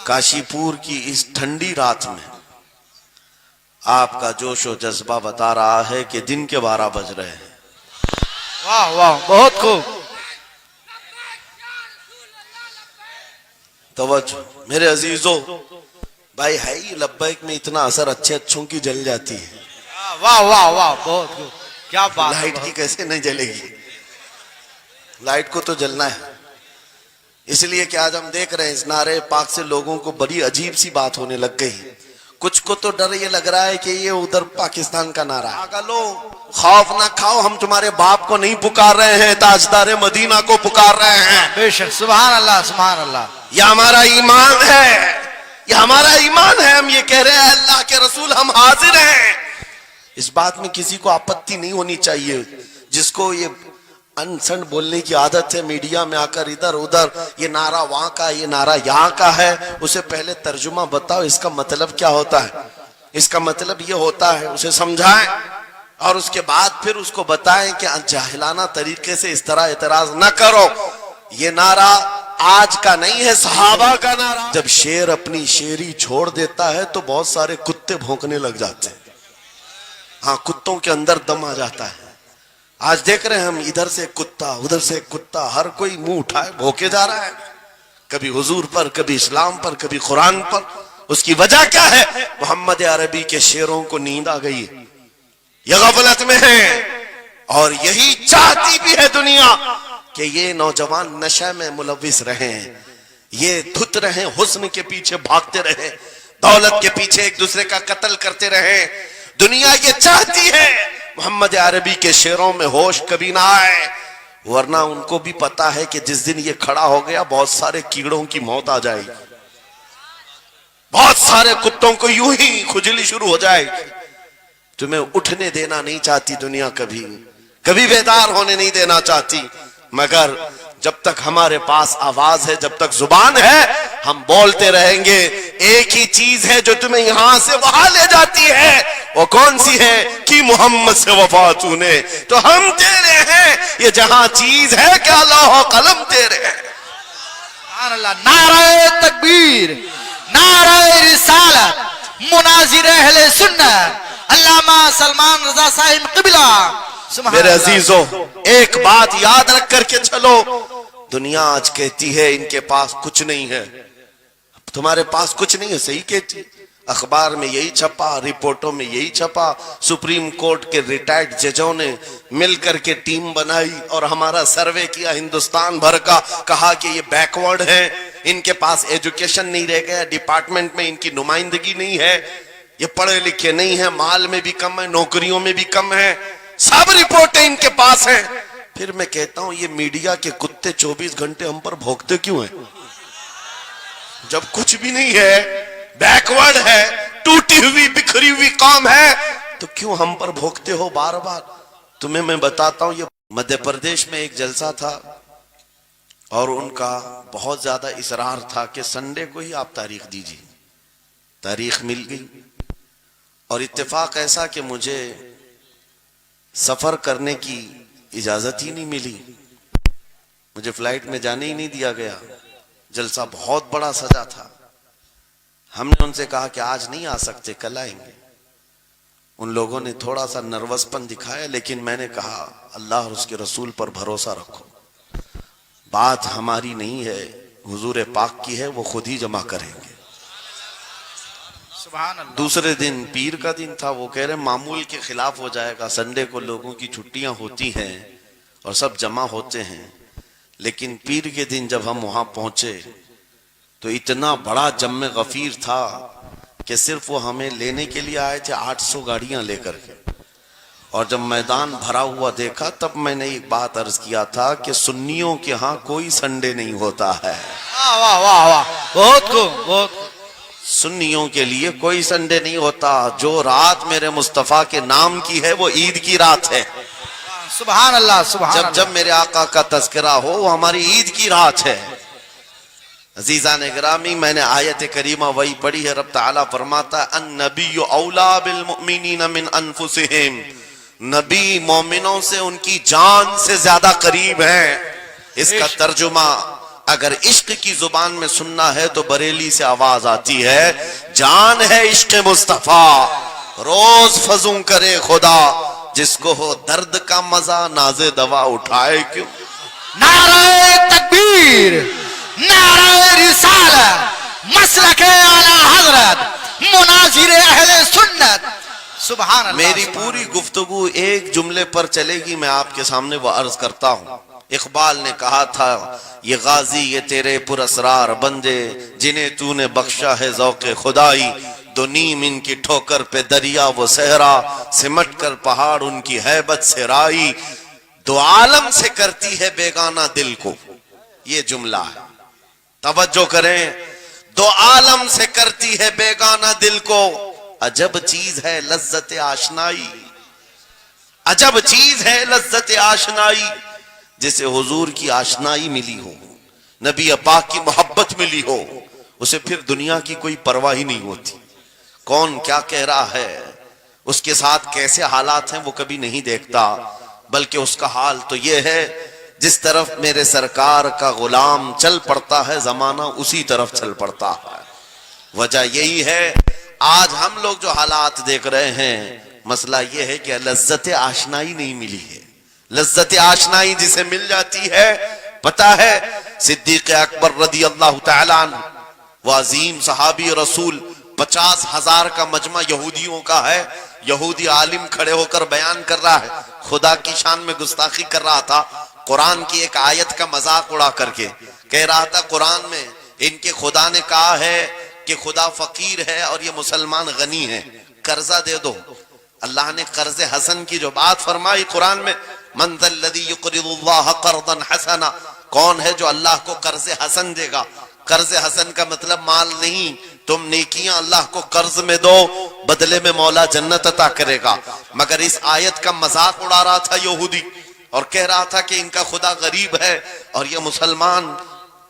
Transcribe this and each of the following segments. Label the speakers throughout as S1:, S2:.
S1: کاشی پور کی اس ٹھنڈی رات میں آپ کا جوش و جذبہ بتا رہا ہے کہ دن کے 12 بج رہے ہیں.
S2: واہ واہ بہت خوب.
S1: توجہ میرے عزیزو، بھائی ہے ہی لبیک میں اتنا اثر اچھے اچھوں کی جل جاتی ہے.
S2: واہ واہ واہ بہت خوب. کیا بات ہے.
S1: لائٹ کی کیسے نہیں جلے گی؟ لائٹ کو تو جلنا ہے. اس لیے کہ آج ہم دیکھ رہے ہیں اس نعرے پاک سے لوگوں کو بڑی عجیب سی بات ہونے لگ گئی. کچھ کو تو ڈر یہ لگ رہا ہے کہ یہ ادھر پاکستان کا نعرہ ہے. آگا لو، خوف نہ کھاؤ، ہم تمہارے باپ کو نہیں پکار رہے ہیں، تاجدار مدینہ کو پکار رہے ہیں.
S2: بے شک. سبحان اللہ سبحان اللہ.
S1: یہ ہمارا ایمان ہے، یہ ہمارا ایمان ہے. ہم یہ کہہ رہے ہیں اللہ کے رسول ہم حاضر ہیں. اس بات میں کسی کو آپتی نہیں ہونی چاہیے. جس کو یہ انسن بولنے کی عادت ہے میڈیا میں آ کر ادھر ادھر، یہ نعرہ وہاں کا، یہ نعرہ یہاں کا ہے، اسے پہلے ترجمہ بتاؤ اس کا مطلب کیا ہوتا ہے. اس کا مطلب یہ ہوتا ہے، اسے سمجھائیں اور اس کے بعد پھر اس کو بتائیں کہ جاہلانہ طریقے سے اس طرح اعتراض نہ کرو. یہ نعرہ آج کا نہیں ہے، صحابہ کا نعرہ. جب شیر اپنی شیری چھوڑ دیتا ہے تو بہت سارے کتے بھونکنے لگ جاتے ہیں. ہاں، کتوں کے اندر دم آ جاتا ہے. آج دیکھ رہے ہیں ہم، ادھر سے کتا ادھر سے کتا، ہر کوئی منہ اٹھائے بھوکے جا رہا ہے، کبھی حضور پر، کبھی اسلام پر، کبھی قرآن پر. اس کی وجہ کیا ہے؟ محمد عربی کے شعروں کو نیند آ گئی ہے، یہ غفلت میں ہے. اور یہی چاہتی بھی ہے دنیا کہ یہ نوجوان نشے میں ملوث رہیں، یہ دھت رہیں، حسن کے پیچھے بھاگتے رہیں، دولت کے پیچھے ایک دوسرے کا قتل کرتے رہیں. دنیا یہ چاہتی ہے محمد عربی کے شعروں میں ہوش کبھی نہ آئے، ورنہ ان کو بھی پتا ہے کہ جس دن یہ کھڑا ہو گیا بہت سارے کیڑوں کی موت آ جائے گی، بہت سارے کتوں کو یوں ہی کھجلی شروع ہو جائے گی. تمہیں اٹھنے دینا نہیں چاہتی دنیا، کبھی کبھی بیدار ہونے نہیں دینا چاہتی. مگر جب تک ہمارے پاس آواز ہے، جب تک زبان ہے، ہم بولتے رہیں گے. ایک ہی چیز ہے جو تمہیں یہاں سے وہاں لے جاتی ہے، وہ کون سی ہے؟ کہ محمد سے وفا تو نے، تو ہم تیرے ہیں. یہ جہاں چیز ہے کہ لوح و قلم تیرے ہیں.
S2: سبحان اللہ. نعرہ تکبیر، نعرہ رسالت، مناظر اہل سنت علامہ سلمان رضا صاحب قبلہ.
S1: میرے عزیزو، ایک بات یاد رکھ کر کے چلو، دنیا آج کہتی ہے ان کے پاس کچھ نہیں ہے. تمہارے پاس کچھ نہیں ہے، صحیح کہتی. اخبار میں یہی چھپا، رپورٹوں میں یہی چھپا. سپریم کورٹ کے ریٹائرڈ ججوں نے مل کر کے ٹیم بنائی اور ہمارا سروے کیا ہندوستان بھر کا، کہا کہ یہ بیکورڈ ہیں، ان کے پاس ایجوکیشن نہیں رہ گیا، ڈپارٹمنٹ میں ان کی نمائندگی نہیں ہے، یہ پڑھے لکھے نہیں ہیں، مال میں بھی کم ہے، نوکریوں میں بھی کم ہے، سب رپورٹیں ان کے پاس ہیں. پھر میں کہتا ہوں یہ میڈیا کے کتے 24 گھنٹے ہم پر بھونکتے کیوں ہیں؟ جب کچھ بھی نہیں ہے، بیکورڈ ہے، ٹوٹی ہوئی بکھری ہوئی قوم ہے، تو کیوں ہم پر بھونکتے ہو بار بار؟ تمہیں میں بتاتا ہوں، یہ مدھیہ پردیش میں ایک جلسہ تھا اور ان کا بہت زیادہ اصرار تھا کہ سنڈے کو ہی آپ تاریخ دیجیے. تاریخ مل گئی اور اتفاق ایسا کہ مجھے سفر کرنے کی اجازت ہی نہیں ملی، مجھے فلائٹ میں جانے ہی نہیں دیا گیا. جلسہ بہت بڑا سجا تھا. ہم نے ان سے کہا کہ آج نہیں آ سکتے، کل آئیں گے. ان لوگوں نے تھوڑا سا نروس پن دکھایا، لیکن میں نے کہا اللہ اور اس کے رسول پر بھروسہ رکھو، بات ہماری نہیں ہے، حضور پاک کی ہے، وہ خود ہی جمع کریں گے.
S2: سبحان اللہ.
S1: دوسرے دن پیر کا دن تھا، وہ کہہ رہے معمول کے خلاف ہو جائے گا، سنڈے کو لوگوں کی چھٹیاں ہوتی ہیں اور سب جمع ہوتے ہیں. لیکن پیر کے دن جب ہم وہاں پہنچے تو اتنا بڑا جم غفیر تھا کہ صرف وہ ہمیں لینے کے لیے آئے تھے 800 گاڑیاں لے کر کے. اور جب میدان بھرا ہوا دیکھا تب میں نے ایک بات عرض کیا تھا کہ سنیوں کے ہاں کوئی سنڈے نہیں ہوتا ہے.
S2: واہ واہ واہ واہ بہت خوب بہت خوب.
S1: سنیوں کے لیے کوئی سنڈے نہیں ہوتا. جو رات میرے مصطفیٰ کے نام کی ہے وہ عید کی رات ہے.
S2: سبحان اللہ سبحان اللہ.
S1: جب میرے آقا کا تذکرہ ہو وہ ہماری عید کی رات ہے. عزیزان گرامی، میں نے آیت کریمہ وہی پڑھی ہے. رب تعالیٰ فرماتا ہے النبی اولا بالمؤمنین من انفسہم، نبی مومنوں سے ان کی جان سے زیادہ قریب ہیں. اس کا ترجمہ اگر عشق کی زبان میں سننا ہے تو بریلی سے آواز آتی ہے، جان ہے عشق مصطفیٰ روز فزوں کرے خدا، جس کو ہو درد کا مزہ ناز دوا اٹھائے کیوں؟
S2: نعرہ تکبیر، نعرہ رسالت، مسلک اعلی حضرت، مناظر اہل سنت، سبحان اللہ۔
S1: میری پوری گفتگو ایک جملے پر چلے گی، میں آپ کے سامنے وہ عرض کرتا ہوں۔ اقبال نے کہا تھا، یہ غازی یہ تیرے پر اسرار بندے، جنہیں تو نے بخشا ہے ذوق خدائی، دو نیم ان کی ٹھوکر پہ دریا وہ صحرا، سمٹ کر پہاڑ ان کی ہیبت سے رائی، دو عالم سے کرتی ہے بیگانہ دل کو۔ یہ جملہ ہے، توجہ کریں، دو عالم سے کرتی ہے بیگانہ دل کو، عجب چیز ہے لذت آشنائی، عجب چیز ہے لذت آشنائی، جسے حضور کی آشنائی ملی ہو، نبی پاک کی محبت ملی ہو، اسے پھر دنیا کی کوئی پرواہ ہی نہیں ہوتی۔ کون کیا کہہ رہا ہے، اس کے ساتھ کیسے حالات ہیں وہ کبھی نہیں دیکھتا، بلکہ اس کا حال تو یہ ہے، جس طرف میرے سرکار کا غلام چل پڑتا ہے زمانہ اسی طرف چل پڑتا ہے۔ وجہ یہی ہے آج ہم لوگ جو حالات دیکھ رہے ہیں، مسئلہ یہ ہے کہ لذت آشنائی نہیں ملی ہے۔ لذت آشنائی جسے مل جاتی ہے، پتہ ہے صدیق اکبر رضی اللہ تعالیٰ عنہ، وہ عظیم صحابی رسول، 50,000 کا مجمع یہودیوں کا ہے، یہودی عالم کھڑے ہو کر بیان کر رہا ہے، خدا کی شان میں گستاخی کر رہا تھا، قرآن کی ایک آیت کا مذاق اڑا کر کے کہہ رہا تھا، قرآن میں ان کے خدا نے کہا ہے کہ خدا فقیر ہے اور یہ مسلمان غنی ہے، قرضہ دے دو۔ اللہ نے قرض حسن کی جو بات فرمائی قرآن میں، من ذا الذی یقرض اللہ قرضا حسنا، کون ہے جو اللہ کو قرض حسن دے گا؟ قرض حسن کا مطلب مال نہیں، تم نیکیاں اللہ کو قرض میں دو، بدلے میں مولا جنت عطا کرے گا۔ مگر اس آیت کا مذاق اڑا رہا تھا یہودی، اور کہہ رہا تھا کہ ان کا خدا غریب ہے اور یہ مسلمان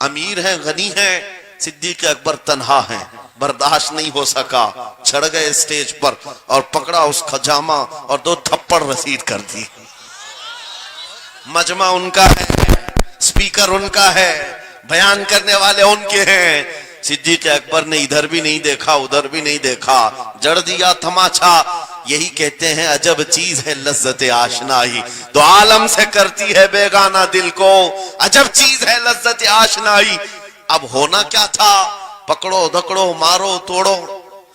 S1: امیر ہیں، غنی ہیں۔ صدیق اکبر تنہا ہیں، برداشت نہیں ہو سکا، چڑھ گئے اسٹیج پر اور پکڑا اس خجامہ اور 2 تھپڑ رسید کر دی۔ مجمع ان کا ہے، سپیکر ان کا ہے، بیان کرنے والے ان کے ہیں۔ صدیق اکبر نے ادھر بھی نہیں دیکھا ادھر بھی نہیں دیکھا، جڑ دیا تماچا۔ یہی کہتے ہیں عجب چیز ہے لذت آشنائی، دو عالم سے کرتی ہے بیگانہ دل کو، عجب چیز ہے لذت آشنائی۔ اب ہونا کیا تھا، پکڑو دکڑو مارو توڑو،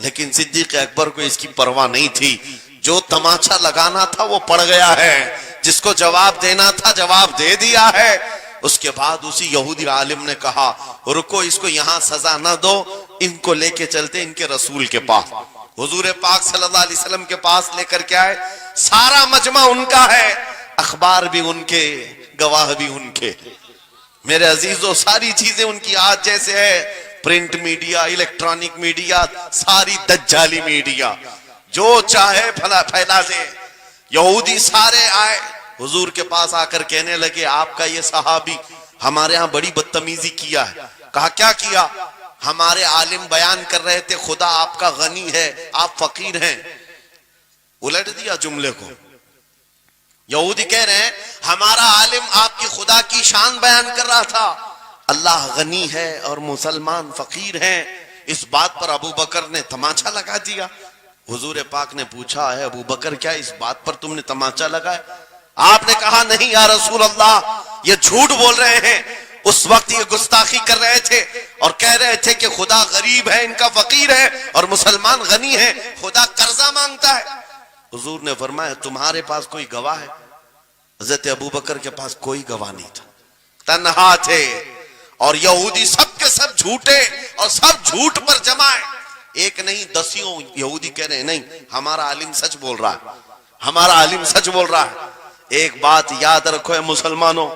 S1: لیکن صدیق اکبر کو اس کی پرواہ نہیں تھی۔ جو تماچا لگانا تھا وہ پڑ گیا ہے، جس کو جواب دینا تھا جواب دے دیا ہے۔ اس کے بعد اسی یہودی عالم نے کہا، رکو اس کو یہاں سزا نہ دو، ان کو لے کے چلتے ان کے رسول کے پاس۔ حضور پاک صلی اللہ علیہ وسلم کے پاس لے کر کے آئے، سارا مجمع ان کا ہے، اخبار بھی ان کے، گواہ بھی ان کے۔ میرے عزیزو ساری چیزیں ان کی آج جیسے ہے، پرنٹ میڈیا، الیکٹرانک میڈیا، ساری دجالی میڈیا، جو چاہے پھیلا دے۔ یہودی سارے آئے حضور کے پاس آ کر کہنے لگے، آپ کا یہ صحابی ہمارے ہاں بڑی بدتمیزی کیا ہے۔ کہا کیا کیا؟ ہمارے عالم بیان کر رہے تھے خدا آپ کا غنی ہے آپ فقیر ہیں۔ الٹ دیا جملے کو، یہودی کہہ رہے ہیں ہمارا عالم آپ کی خدا کی شان بیان کر رہا تھا، اللہ غنی ہے اور مسلمان فقیر ہیں۔ اس بات پر ابو بکر نے تماچا لگا دیا۔ حضور پاک نے پوچھا، ہے ابو بکر کیا اس بات پر تم نے تماچا لگایا؟ آپ نے کہا نہیں یا رسول اللہ، یہ جھوٹ بول رہے ہیں، اس وقت یہ گستاخی کر رہے تھے اور کہہ رہے تھے کہ خدا غریب ہے ان کا فقیر ہے اور مسلمان غنی ہے، خدا قرضہ مانگتا ہے۔ حضور نے فرمایا تمہارے پاس کوئی گواہ ہے؟ حضرت ابو بکر کے پاس کوئی گواہ نہیں تھا، تنہا تھے، اور یہودی سب کے سب جھوٹے اور سب جھوٹ پر جمع ہے، ایک نہیں دسیوں یہودی کہہ رہے ہیں نہیں ہمارا عالم سچ بول رہا ہے، ہمارا عالم سچ بول رہا ہے۔ ایک بات یاد رکھو اے مسلمانوں،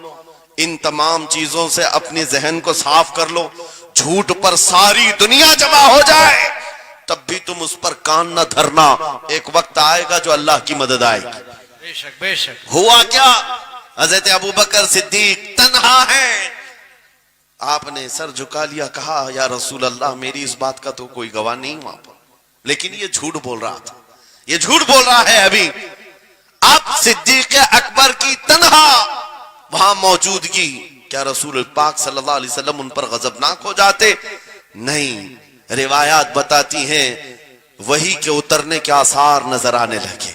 S1: ان تمام چیزوں سے اپنے ذہن کو صاف کر لو، جھوٹ پر ساری دنیا جمع ہو جائے تب بھی تم اس پر کان نہ دھرنا، ایک وقت آئے گا جو اللہ کی مدد آئے گی۔
S2: بے شک بے شک۔
S1: ہوا کیا؟ حضرت ابوبکر صدیق تنہا ہیں، آپ نے سر جھکا لیا، کہا یا رسول اللہ میری اس بات کا تو کوئی گواہ نہیں وہاں پر، لیکن یہ جھوٹ بول رہا تھا، یہ جھوٹ بول رہا ہے ابھی۔ اب صدیق اکبر کی تنہا وہاں موجودگی کیا رسول پاک صلی اللہ علیہ وسلم ان پر غضبناک ہو جاتے؟ نہیں، روایات بتاتی ہیں وحی کے اترنے کے آثار نظر آنے لگے.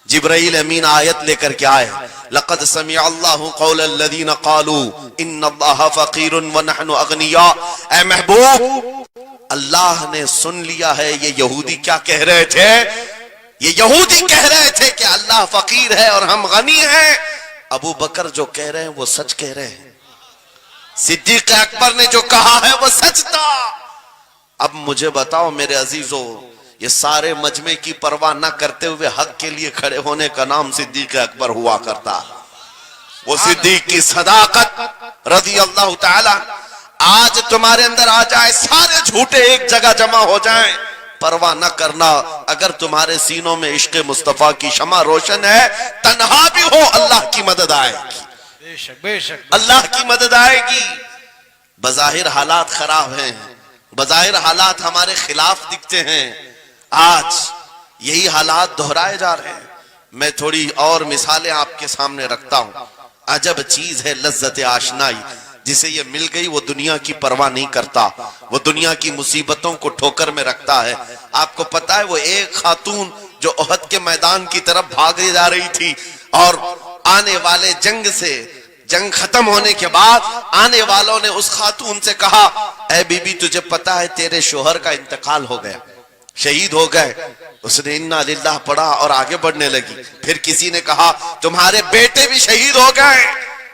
S1: جبرائیل امین آیت لے کر کے آئے، لقد سمع اللہ قول الذین قالوا ان اللہ فقیر ونحن اغنیاء. اے محبوب، اللہ نے سن لیا ہے یہ یہودی کیا کہہ رہے تھے. یہ یہودی کہہ رہے تھے کہ اللہ فقیر ہے اور ہم غنی ہیں. ابو بکر جو کہہ رہے ہیں وہ سچ کہہ رہے ہیں. صدیق اکبر نے جو کہا ہے وہ سچ تھا. اب مجھے بتاؤ میرے عزیزو، یہ سارے مجمع کی پرواہ نہ کرتے ہوئے حق کے لیے کھڑے ہونے کا نام صدیق اکبر ہوا کرتا. وہ صدیق کی صداقت رضی اللہ تعالی آج تمہارے اندر آ جائے، سارے جھوٹے ایک جگہ جمع ہو جائیں، پرواہ نہ کرنا. اگر تمہارے سینوں میں عشق مصطفیٰ کی شمع روشن ہے، تنہا بھی ہو اللہ کی مدد آئے گی.
S2: بے شک بے شک
S1: اللہ کی مدد آئے گی. بظاہر حالات خراب ہیں، بظاہر حالات ہمارے خلاف دکھتے ہیں. آج یہی حالات دہرائے جا رہے ہیں. میں تھوڑی اور مثالیں آپ کے سامنے رکھتا ہوں. عجب چیز ہے لذت آشنائی. جسے یہ مل گئی وہ دنیا کی پرواہ نہیں کرتا، وہ دنیا کی مصیبتوں کو ٹھوکر میں رکھتا ہے. آپ کو پتا ہے وہ ایک خاتون جو احد کے میدان کی طرف بھاگے جا رہی تھی، اور آنے والے جنگ ختم ہونے کے بعد آنے والوں نے اس خاتون سے کہا، اے بی بی تجھے پتا ہے تیرے شوہر کا انتقال ہو گیا، شہید ہو گئے. اس نے انا للہ پڑھا اور آگے بڑھنے لگی. پھر کسی نے کہا تمہارے بیٹے بھی شہید ہو گئے.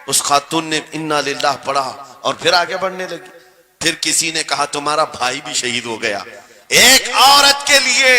S1: اس خاتون نے انا للہ پڑھا اور پھر آگے بڑھنے لگی. پھر کسی نے کہا تمہارا بھائی بھی شہید ہو گیا. ایک عورت کے لیے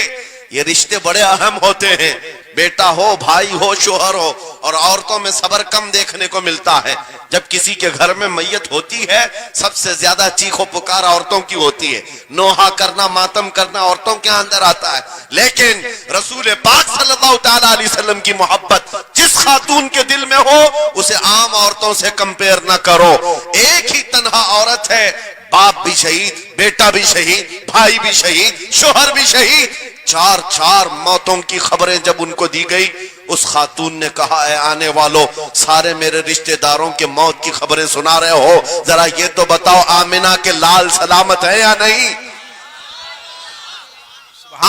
S1: یہ رشتے بڑے اہم ہوتے ہیں. بیٹا ہو، بھائی ہو، شوہر ہو. اور عورتوں میں صبر کم دیکھنے کو ملتا ہے. جب کسی کے گھر میں میت ہوتی ہے سب سے زیادہ چیخ و پکار عورتوں کی ہوتی ہے. نوحہ کرنا، ماتم کرنا عورتوں کے اندر آتا ہے. لیکن رسول پاک صلی اللہ تعالی علیہ وسلم کی محبت جس خاتون کے دل میں ہو اسے عام عورتوں سے کمپیر نہ کرو. ایک ہی تنہا عورت ہے، باپ بھی شہید، بیٹا بھی شہید، بھائی بھی شہید، شوہر بھی شہید. چار موتوں کی خبریں جب ان کو دی گئی، اس خاتون نے کہا اے آنے والوں، سارے میرے رشتہ داروں کے موت کی خبریں سنا رہے ہو، ذرا یہ تو بتاؤ آمنہ کے لال سلامت ہے یا نہیں؟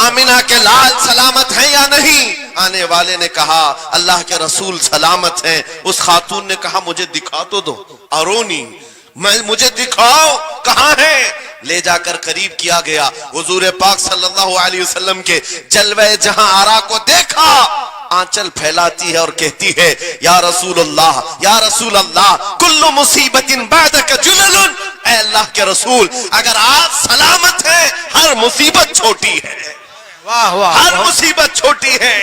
S1: آمنہ کے لال سلامت ہیں یا نہیں؟ آنے والے نے کہا اللہ کے رسول سلامت ہیں. اس خاتون نے کہا مجھے دکھا تو دو، ارونی، مجھے دکھاؤ کہاں ہے. لے جا کر قریب کیا گیا. حضور پاک صلی اللہ علیہ وسلم کے جلوہ جہاں آرا کو دیکھا، آنچل پھیلاتی ہے اور کہتی ہے یا رسول اللہ، یا رسول اللہ، کل مصیبت بعدک جلل. اے اللہ کے رسول، اگر آپ سلامت ہیں ہر مصیبت چھوٹی ہے،
S2: واہ واہ،
S1: ہر مصیبت چھوٹی ہے.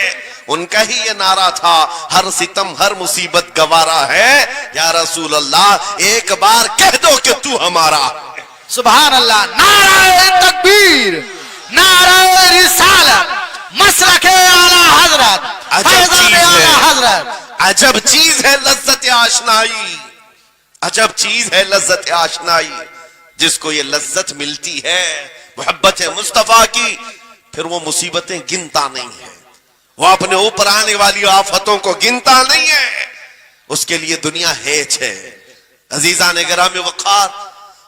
S1: ان کا ہی یہ نعرہ تھا، ہر ستم ہر مصیبت گوارا ہے. یا رسول اللہ ایک بار کہہ دو کہ تو ہمارا.
S2: سبحان اللہ. نعرہ تکبیر، نعرہ رسالت، مسلک اعلی حضرت، فیضان اعلی حضرت.
S1: عجب چیز ہے لذت آشنائی، عجب چیز ہے لذت آشنائی. جس کو یہ لذت ملتی ہے محبت مصطفیٰ کی، پھر وہ مصیبتیں گنتا نہیں ہے، وہ اپنے اوپر آنے والی آفتوں کو گنتا نہیں ہے. اس کے لیے دنیا ہیچ ہے. عزیزان گرامی وقار،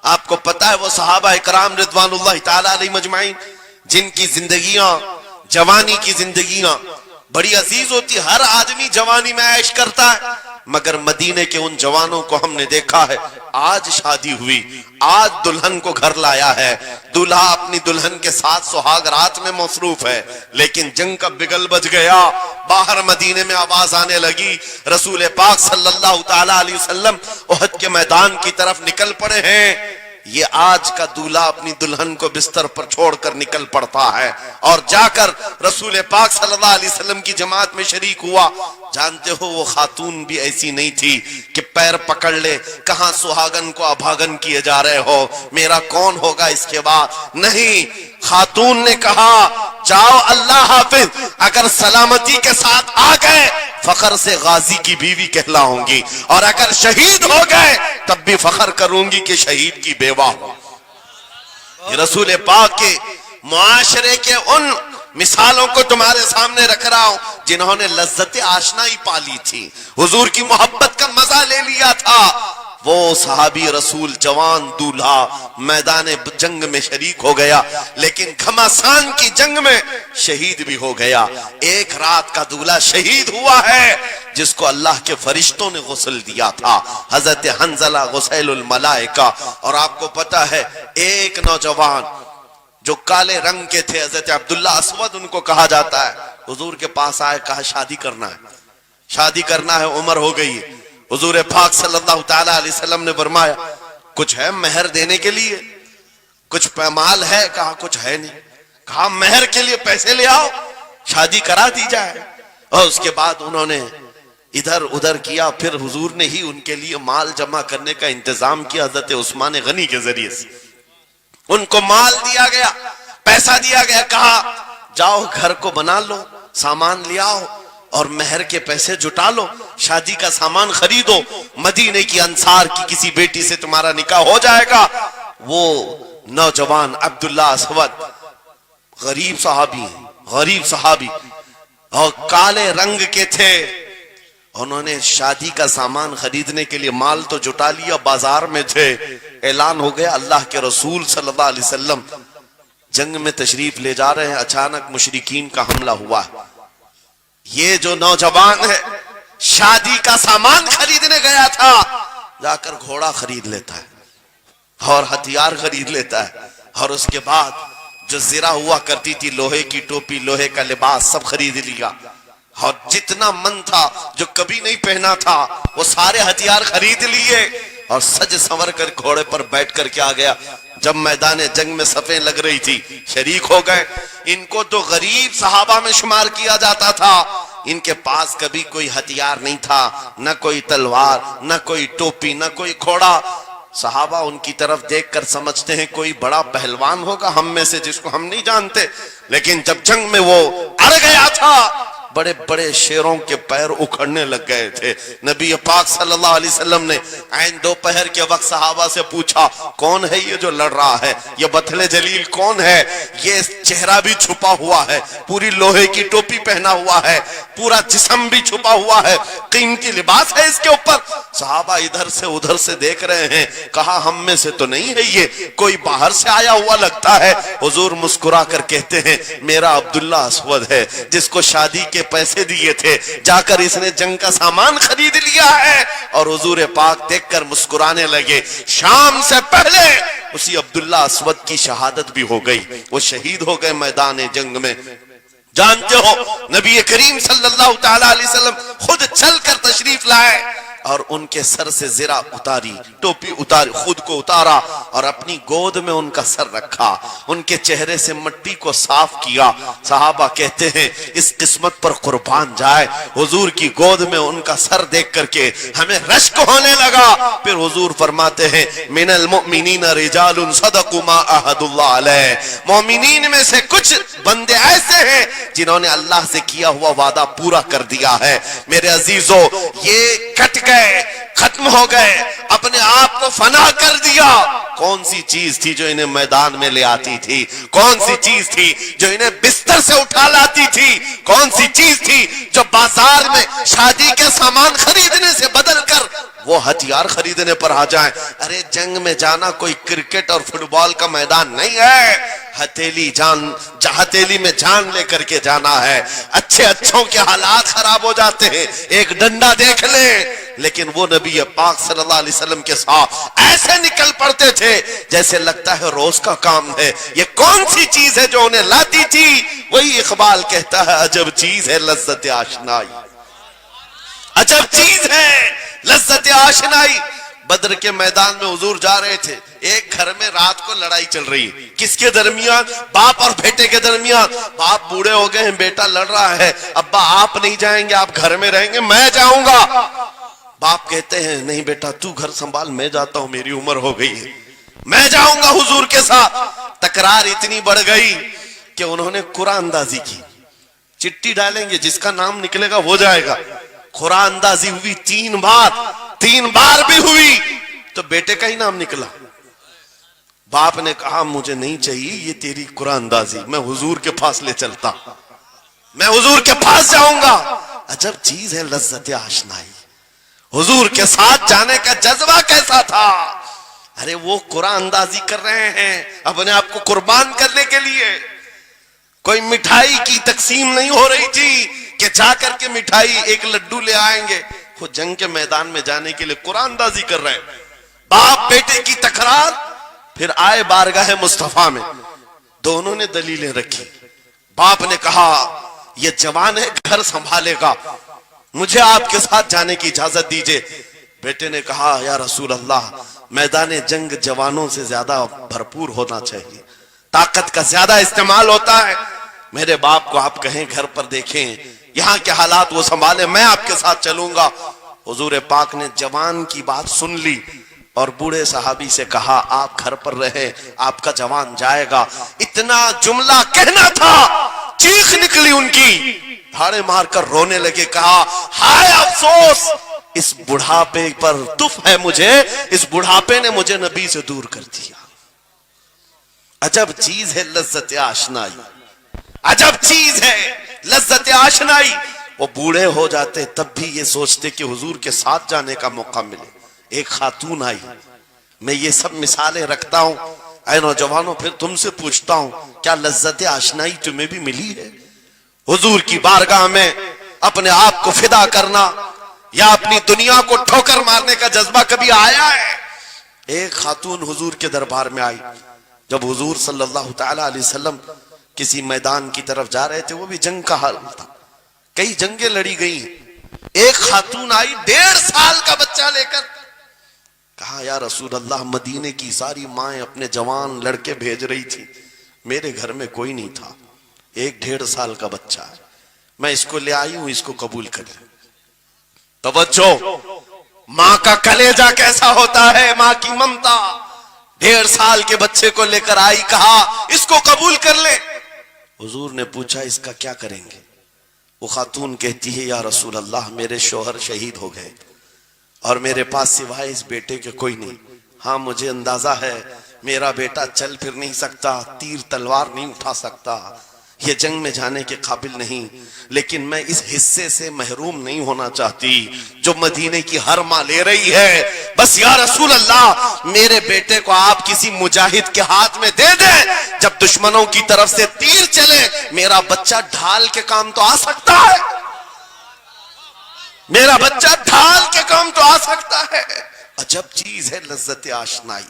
S1: آپ کو پتا ہے وہ صحابہ اکرام رضوان اللہ تعالی علیہ مجمعین جن کی زندگیاں، جوانی کی زندگیاں بڑی عزیز ہوتی. ہر آدمی جوانی میں عیش کرتا ہے، مگر مدینے کے ان جوانوں کو ہم نے دیکھا ہے آج شادی ہوئی، آج دلہن کو گھر لایا ہے، دلہا اپنی دلہن کے ساتھ سہاگ رات میں مصروف ہے. لیکن جنگ کا بگل بج گیا، باہر مدینے میں آواز آنے لگی رسول پاک صلی اللہ تعالی علیہ وسلم احد کے میدان کی طرف نکل پڑے ہیں. یہ آج کا دولہا اپنی دلہن کو بستر پر چھوڑ کر نکل پڑتا ہے اور جا کر رسول پاک صلی اللہ علیہ وسلم کی جماعت میں شریک ہوا. جانتے ہو وہ خاتون بھی ایسی نہیں تھی کہ پیر پکڑ لے، کہاں سہاگن کو ابھاگن کیے جا رہے ہو، میرا کون ہوگا اس کے بعد. نہیں، خاتون نے کہا جاؤ اللہ حافظ، اگر سلامتی کے ساتھ آ گئے فخر سے غازی کی بیوی کہلاؤں گی، اور اگر شہید ہو گئے تب بھی فخر کروں گی کہ شہید کی بیوہ ہو. یہ رسول پاک کے معاشرے کے ان مثالوں کو تمہارے سامنے رکھ رہا ہوں جنہوں نے لذت آشنائی پالی تھی، حضور کی محبت کا مزہ لے لیا تھا. وہ صحابی رسول جوان دولہا میدان جنگ میں شریک ہو گیا، لیکن گھمسان کی جنگ میں شہید بھی ہو گیا۔ ایک رات کا دولہا شہید ہوا ہے جس کو اللہ کے فرشتوں نے غسل دیا تھا، حضرت حنظلہ غسیل الملائکہ۔ اور آپ کو پتا ہے ایک نوجوان جو کالے رنگ کے تھے، حضرت عبداللہ اسود ان کو کہا جاتا ہے، حضور کے پاس آئے، کہا شادی کرنا ہے، عمر ہو گئی ہے۔ حضور پاک صلی اللہ تعالی علیہ وسلم نے فرمایا کچھ ہے مہر دینے کے لیے، کچھ مال ہے؟ کہا کچھ ہے نہیں۔ کہا مہر کے لیے پیسے لے آؤ، شادی کرا دی جائے۔ اور اس کے بعد انہوں نے ادھر ادھر کیا، پھر حضور نے ہی ان کے لیے مال جمع کرنے کا انتظام کیا حضرت عثمان غنی کے ذریعے سے۔ ان کو مال دیا گیا، پیسہ دیا گیا، کہا جاؤ گھر کو بنا لو، سامان لے آؤ اور مہر کے پیسے جٹا لو، شادی کا سامان خریدو، مدینے کی انصار کی کسی بیٹی سے تمہارا نکاح ہو جائے گا۔ وہ نوجوان عبداللہ اسود غریب صحابی اور کالے رنگ کے تھے، انہوں نے شادی کا سامان خریدنے کے لیے مال تو جٹا لیا، بازار میں تھے، اعلان ہو گیا اللہ کے رسول صلی اللہ علیہ وسلم جنگ میں تشریف لے جا رہے ہیں، اچانک مشرکین کا حملہ ہوا ہے۔ یہ جو نوجوان ہے شادی کا سامان خریدنے گیا تھا، جا کر گھوڑا خرید لیتا ہے اور ہتھیار خرید لیتا ہے، اور اس کے بعد جو زرہ ہوا کرتی تھی، لوہے کی ٹوپی، لوہے کا لباس سب خرید لیا، اور جتنا من تھا جو کبھی نہیں پہنا تھا وہ سارے ہتھیار خرید لیے، اور سج سنور کر گھوڑے پر بیٹھ کر کے آ گیا۔ جب میدان جنگ میں صفیں لگ رہی تھی شریک ہو گئے۔ ان کو تو غریب صحابہ میں شمار کیا جاتا تھا، ان کے پاس کبھی کوئی ہتھیار نہیں تھا، نہ کوئی تلوار، نہ کوئی ٹوپی، نہ کوئی گھوڑا۔ صحابہ ان کی طرف دیکھ کر سمجھتے ہیں کوئی بڑا پہلوان ہوگا ہم میں سے جس کو ہم نہیں جانتے، لیکن جب جنگ میں وہ اڑ گیا تھا بڑے بڑے شیروں کے پیر اکھڑنے لگ گئے تھے۔ نبی پاک صلی اللہ علیہ وسلم نے عین دوپہر کے وقت صحابہ سے پوچھا کون ہے یہ جو لڑ رہا ہے، یہ بطل جلیل کون ہے؟ یہ چہرہ بھی چھپا ہوا ہے، پوری لوہے کی ٹوپی پہنا ہوا ہے، پورا جسم بھی چھپا ہوا ہے، قیمتی لباس ہے اس کے اوپر۔ صحابہ ادھر سے ادھر سے دیکھ رہے ہیں، کہا ہم میں سے تو نہیں ہے، یہ کوئی باہر سے آیا ہوا لگتا ہے۔ حضور مسکرا کر کہتے ہیں میرا عبداللہ اسود ہے جس کو شادی کے پیسے دیے تھے، جا کر اس نے جنگ کا سامان خرید لیا ہے۔ اور حضور پاک دیکھ کر مسکرانے لگے۔ شام سے پہلے اسی عبداللہ اسود کی شہادت بھی ہو گئی، وہ شہید ہو گئے میدان جنگ میں۔ جانتے ہو نبی کریم صلی اللہ تعالی علیہ وسلم خود چل کر تشریف لائے اور ان کے سر سے زرہ اتاری، ٹوپی اتاری، خود کو اتارا اور اپنی گود میں ان کا سر رکھا، ان کے چہرے سے مٹی کو صاف کیا۔ صحابہ کہتے ہیں اس قسمت پر قربان جائے، حضور کی گود میں ان کا سر دیکھ کر کے ہمیں رشک ہونے لگا۔ پھر حضور فرماتے ہیں من المؤمنین رجال صدقوا ما عاہدوا اللہ علیہ، مومنین میں سے کچھ بندے ایسے ہیں جنہوں نے اللہ سے کیا ہوا وعدہ پورا کر دیا ہے۔ میرے عزیزو یہ کٹ گئے، ختم ہو گئے، اپنے آپ کو فنا کر دیا۔ کون سی چیز تھی جو انہیں میدان میں لے آتی تھی؟ کون سی چیز تھی جو انہیں بستر سے اٹھا لاتی تھی؟ کون سی چیز تھی جو بازار میں شادی کے سامان خریدنے سے بدل کر وہ ہتھیار خریدنے پر آ جائیں؟ ارے جنگ میں جانا کوئی کرکٹ اور فٹ بال کا میدان نہیں ہے، ہتھیلی میں جان لے کر کے جانا ہے۔ اچھوں کے حالات خراب ہو جاتے ہیں، ایک ڈنڈا دیکھ لیں، لیکن وہ نبی پاک صلی اللہ علیہ وسلم کے ساتھ ایسے نکل پڑتے تھے جیسے لگتا ہے روز کا کام ہے۔ یہ کون سی چیز ہے جو انہیں لاتی تھی؟ وہی اقبال کہتا ہے عجب چیز ہے لذت آشنائی، عجب چیز ہے لذت آشنائی۔ بدر کے میدان میں حضور جا رہے تھے، ایک گھر میں رات کو لڑائی چل رہی ہے، کس کے درمیان؟ باپ اور بیٹے کے درمیان۔ باپ بوڑھے ہو گئے ہیں، بیٹا لڑ رہا ہے، ابا آپ نہیں جائیں گے، آپ گھر میں رہیں گے، میں جاؤں گا۔ باپ کہتے ہیں نہیں بیٹا تو گھر سنبھال، میں جاتا ہوں، میری عمر ہو گئی ہے، میں جاؤں گا حضور کے ساتھ۔ تکرار اتنی بڑھ گئی کہ انہوں نے قرآن اندازی کی، چٹھی ڈالیں گے جس کا نام نکلے گا وہ جائے گا۔ قرآن اندازی ہوئی تین بار بھی ہوئی تو بیٹے کا ہی نام نکلا۔ باپ نے کہا مجھے نہیں چاہیے یہ تیری قرآن اندازی، میں حضور کے پاس لے چلتا، میں حضور کے پاس جاؤں گا۔ عجب چیز ہے لذت آشنائی۔ حضور کے ساتھ جانے کا جذبہ کیسا تھا؟ ارے وہ قرآن اندازی کر رہے ہیں اپنے آپ کو قربان کرنے کے لیے. کوئی مٹھائی کی تقسیم نہیں ہو رہی تھی کہ جا کر کے مٹھائی ایک لڈو لے آئیں گے. وہ جنگ کے میدان میں جانے کے لیے قرآن اندازی کر رہے ہیں. باپ بیٹے کی تکرار. پھر آئے بارگاہ مصطفیٰ میں, دونوں نے دلیلیں رکھی. باپ نے کہا یہ جوان ہے, گھر سنبھالے گا, مجھے آپ کے ساتھ جانے کی اجازت دیجئے. بیٹے نے کہا یا رسول اللہ, میدان جنگ جوانوں سے زیادہ بھرپور ہونا چاہیے, طاقت کا زیادہ استعمال ہوتا ہے. میرے باپ کو آپ کہیں گھر پر دیکھیں, یہاں کے حالات وہ سنبھالے, میں آپ کے ساتھ چلوں گا. حضور پاک نے جوان کی بات سن لی اور بوڑھے صحابی سے کہا آپ گھر پر رہے, آپ کا جوان جائے گا. اتنا جملہ کہنا تھا, چیخ نکلی ان کی, دھاڑے مار کر رونے لگے. کہا ہائے افسوس, اس بڑھاپے پر تف ہے مجھے, اس بڑھاپے نے مجھے نبی سے دور کر دیا. عجب چیز ہے لذت آشنائی, عجب چیز ہے لذت آشنائی. وہ بوڑھے ہو جاتے تب بھی یہ سوچتے کہ حضور کے ساتھ جانے کا موقع ملے. ایک خاتون آئی, میں یہ سب مثالیں رکھتا ہوں. اے نوجوانوں, پھر تم سے پوچھتا ہوں, کیا لذت آشنائی تمہیں بھی ملی ہے؟ حضور کی بارگاہ میں اپنے آپ کو فدا کرنا یا اپنی دنیا کو ٹھوکر مارنے کا جذبہ کبھی آیا ہے؟ ایک خاتون حضور کے دربار میں آئی. جب حضور صلی اللہ تعالی علیہ وسلم کسی میدان کی طرف جا رہے تھے, وہ بھی جنگ کا حال تھا, کئی جنگیں لڑی گئی. ایک خاتون آئی 1.5 سال کا بچہ لے کر. کہا یا رسول اللہ, مدینے کی ساری مائیں اپنے جوان لڑکے بھیج رہی تھی, میرے گھر میں کوئی نہیں تھا, ایک 1.5 سال کا بچہ ہے, میں اس کو لے آئی ہوں, اس کو قبول کر لیں. توجہ, ماں کا کلیجہ کیسا ہوتا ہے, ماں کی ممتا. 1.5 سال کے بچے کو لے کر آئی, کہا اس کو قبول کر لے. حضور نے پوچھا اس کا کیا کریں گے؟ وہ خاتون کہتی ہے یا رسول اللہ, میرے شوہر شہید ہو گئے اور میرے پاس سوائے اس بیٹے کے کوئی نہیں. ہاں مجھے اندازہ ہے میرا بیٹا چل پھر نہیں سکتا, تیر تلوار نہیں اٹھا سکتا, یہ جنگ میں جانے کے قابل نہیں, لیکن میں اس حصے سے محروم نہیں ہونا چاہتی جو مدینے کی ہر ماں لے رہی ہے. بس یا رسول اللہ, میرے بیٹے کو آپ کسی مجاہد کے ہاتھ میں دے دیں, جب دشمنوں کی طرف سے تیر چلے میرا بچہ ڈھال کے کام تو آ سکتا ہے, میرا بچہ ڈھال کے کام تو آ سکتا ہے. عجب چیز ہے لذت آشنائی,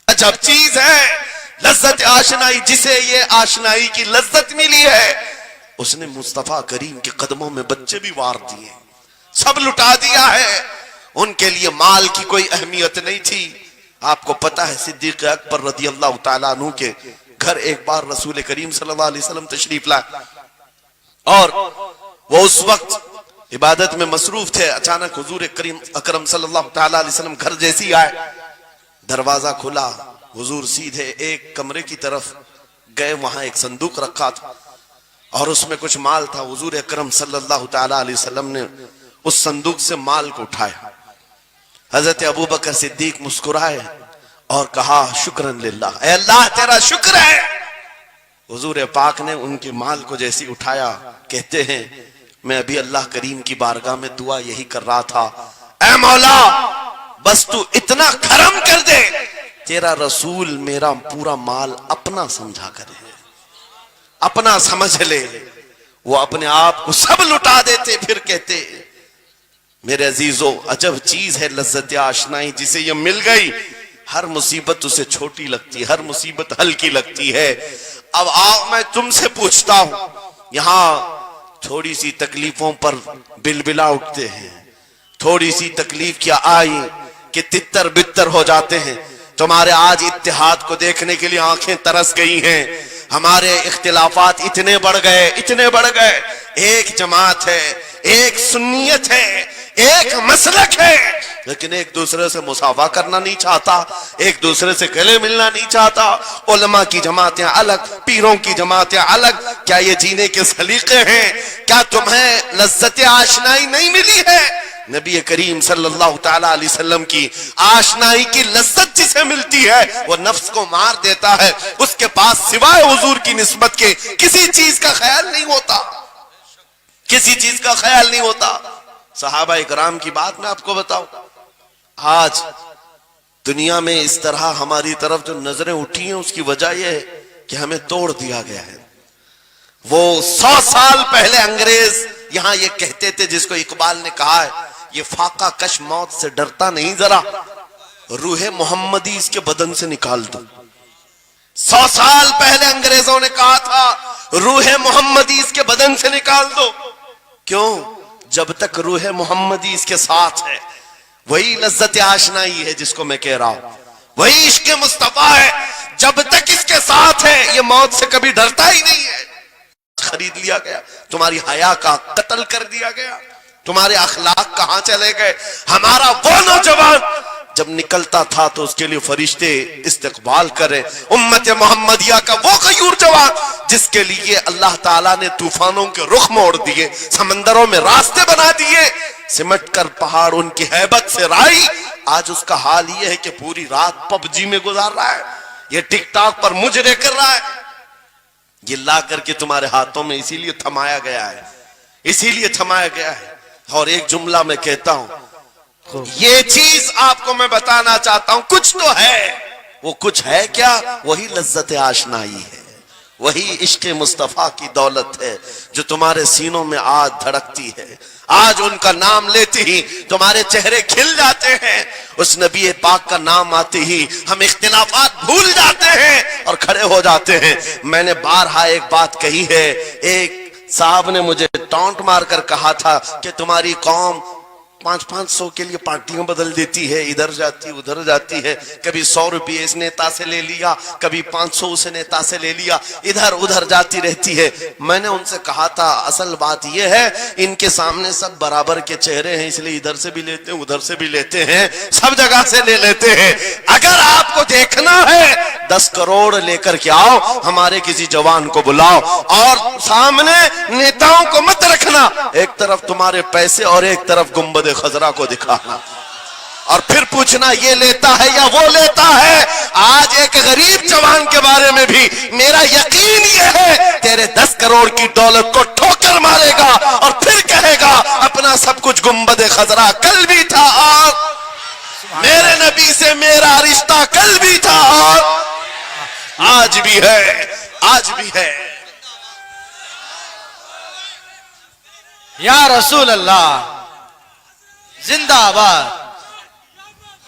S1: عجب چیز ہے لذت آشنائی. جسے یہ آشنائی کی لذت ملی ہے اس نے مصطفیٰ کریم کے قدموں میں بچے بھی وار دیے, سب لٹا دیا ہے. ان کے لیے مال کی کوئی اہمیت نہیں تھی. آپ کو پتا ہے صدیق اکبر رضی اللہ تعالیٰ عنہ کے گھر ایک بار رسول کریم صلی اللہ علیہ وسلم تشریف لائے اور وہ اس وقت عبادت میں مصروف تھے. اچانک حضور کریم اکرم صلی اللہ تعالیٰ علیہ وسلم گھر جیسی آئے, دروازہ کھلا, حضور سیدھے ایک کمرے کی طرف گئے, وہاں ایک صندوق رکھا تھا اور اس میں کچھ مال تھا. حضور اکرم صلی اللہ تعالیٰ علیہ وسلم نے اس صندوق سے مال کو اٹھایا. حضرت ابوبکر صدیق مسکرائے اور کہا شکرن للہ, اے اللہ تیرا شکر ہے. حضور پاک نے ان کے مال کو جیسی اٹھایا, کہتے ہیں میں ابھی اللہ کریم کی بارگاہ میں دعا یہی کر رہا تھا, اے مولا بس تو اتنا کرم کر دے, تیرا رسول میرا پورا مال اپنا سمجھا کرے, اپنا سمجھ لے. وہ اپنے آپ کو سب لٹا دیتے, پھر کہتے میرے عزیزو عجب چیز ہے لذت آشنائی. جسے یہ مل گئی ہر مصیبت اسے چھوٹی لگتی ہے, ہر مصیبت ہلکی لگتی ہے. اب آؤ میں تم سے پوچھتا ہوں, یہاں تھوڑی سی تکلیفوں پر بلبلا اٹھتے ہیں, تھوڑی سی تکلیف کیا آئی کہ تتر بتر ہو جاتے ہیں. تمہارے آج اتحاد کو دیکھنے کے لیے آنکھیں ترس گئی ہیں. ہمارے اختلافات اتنے بڑھ گئے, اتنے بڑھ گئے. ایک جماعت ہے, ایک سنیت ہے, ایک مسلک ہے, لیکن ایک دوسرے سے مصافحہ کرنا نہیں چاہتا, ایک دوسرے سے گلے ملنا نہیں چاہتا. علماء کی جماعتیں الگ, پیروں کی جماعتیں الگ. کیا یہ جینے کے سلیقے ہیں؟ کیا تمہیں لذت آشنائی نہیں ملی ہے؟ نبی کریم صلی اللہ تعالیٰ علیہ وسلم کی آشنائی کی لذت جسے ملتی ہے وہ نفس کو مار دیتا ہے. اس کے پاس سوائے حضور کی نسبت کے کسی چیز کا خیال نہیں ہوتا, کسی چیز کا خیال نہیں ہوتا. صحابہ اکرام کی بات میں آپ کو بتاؤں، آج دنیا میں اس طرح ہماری طرف جو نظریں اٹھی ہیں اس کی وجہ یہ ہے کہ ہمیں توڑ دیا گیا ہے۔ وہ 100 سال پہلے انگریز یہاں یہ کہتے تھے، جس کو اقبال نے کہا ہے، یہ فاقہ کش موت سے ڈرتا نہیں، ذرا روح محمدی اس کے بدن سے نکال دو۔ 100 سال پہلے انگریزوں نے کہا تھا روح محمدی اس کے بدن سے نکال دو۔ کیوں؟ جب تک روح محمدی اس کے ساتھ ہے، وہی لذت آشنائی ہے جس کو میں کہہ رہا ہوں، وہی عشق مصطفیٰ ہے، جب تک اس کے ساتھ ہے یہ موت سے کبھی ڈرتا ہی نہیں ہے۔ خرید لیا گیا، تمہاری حیا کا قتل کر دیا گیا، تمہارے اخلاق کہاں چلے گئے؟ ہمارا وہ نوجوان جب نکلتا تھا تو اس کے لیے فرشتے استقبال کرے، امت محمدیہ کا وہ غیور جوان جس کے لیے اللہ تعالیٰ نے طوفانوں کے رخ موڑ دیے، سمندروں میں راستے بنا دیے، سمٹ کر پہاڑ ان کی ہیبت سے رائی، آج اس کا حال یہ ہے کہ پوری رات پب جی میں گزار رہا ہے، یہ ٹک ٹاک پر مجرے کر رہا ہے۔ یہ لا کر کے تمہارے ہاتھوں میں اسی لیے تھمایا گیا ہے، اسی لیے تھمایا گیا ہے۔ اور ایک جملہ میں کہتا ہوں، یہ چیز آپ کو میں بتانا چاہتا ہوں، کچھ تو ہے، وہ کچھ ہے کیا؟ وہی لذت آشنائی ہے، وہی عشق مصطفیٰ کی دولت ہے جو تمہارے سینوں میں آج دھڑکتی ہے۔ آج ان کا نام لیتے ہی تمہارے چہرے کھل جاتے ہیں، اس نبی پاک کا نام آتے ہی ہم اختلافات بھول جاتے ہیں اور کھڑے ہو جاتے ہیں۔ میں نے بارہا ایک بات کہی ہے، ایک صاحب نے مجھے ٹونٹ مار کر کہا تھا کہ تمہاری قوم 500 کے لیے پارٹیاں بدل دیتی ہے، ادھر جاتی ادھر جاتی ہے، کبھی 100 روپے اس نیتا سے لے لیا، کبھی 500 اس نیتا سے لے لیا، ادھر ادھر جاتی رہتی ہے۔ میں نے ان سے کہا تھا اصل بات یہ ہے ان کے سامنے سب برابر کے چہرے ہیں، اس لیے ادھر سے بھی لیتے ہیں ادھر سے بھی لیتے ہیں، سب جگہ سے لے لیتے ہیں۔ اگر آپ کو دیکھنا ہے 10 کروڑ لے کر کے آؤ، ہمارے کسی جوان کو بلاؤ، اور سامنے نیتاؤں کو مت رکھنا، ایک طرف تمہارے پیسے اور ایک طرف گنبد خضرا کو دکھانا، اور پھر پوچھنا یہ لیتا ہے یا وہ لیتا ہے۔ آج ایک غریب جوان کے بارے میں بھی میرا یقین یہ ہے تیرے 10 کروڑ کی دولت کو ٹھوکر مارے گا اور پھر کہے گا اپنا سب کچھ گنبد خضرا کل بھی تھا اور میرے نبی سے میرا رشتہ کل بھی تھا اور آج بھی ہے، آج بھی ہے۔
S2: یا رسول اللہ زندہ آباد،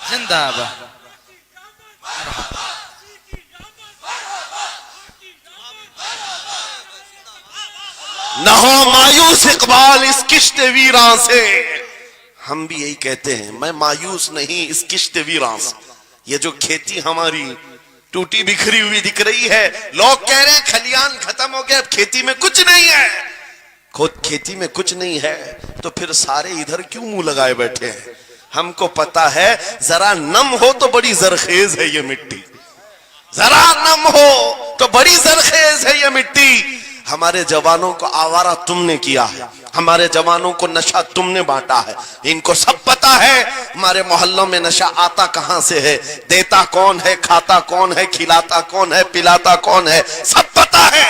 S2: زندہ آباد۔
S1: نہ ہو مایوس اقبال اس کشت ویراں سے، ہم بھی یہی کہتے ہیں، میں مایوس نہیں اس کشت ویراں سے۔ یہ جو کھیتی ہماری ٹوٹی بکھری ہوئی دکھ رہی ہے، لوگ کہہ رہے ہیں کھلیان ختم ہو گئے، اب کھیتی میں کچھ نہیں ہے۔ خود کھیتی میں کچھ نہیں ہے تو پھر سارے ادھر کیوں منہ لگائے بیٹھے ہیں؟ ہم کو پتا ہے ذرا نم ہو تو بڑی زرخیز ہے یہ مٹی، ذرا نم ہو تو بڑی زرخیز ہے یہ مٹی۔ ہمارے جوانوں کو آوارہ تم نے کیا ہے، ہمارے جوانوں کو نشہ تم نے بانٹا ہے، ان کو سب پتا ہے ہمارے محلوں میں نشہ آتا کہاں سے ہے، دیتا کون ہے، کھاتا کون ہے، کھلاتا کون ہے، پلاتا کون ہے، سب پتا ہے۔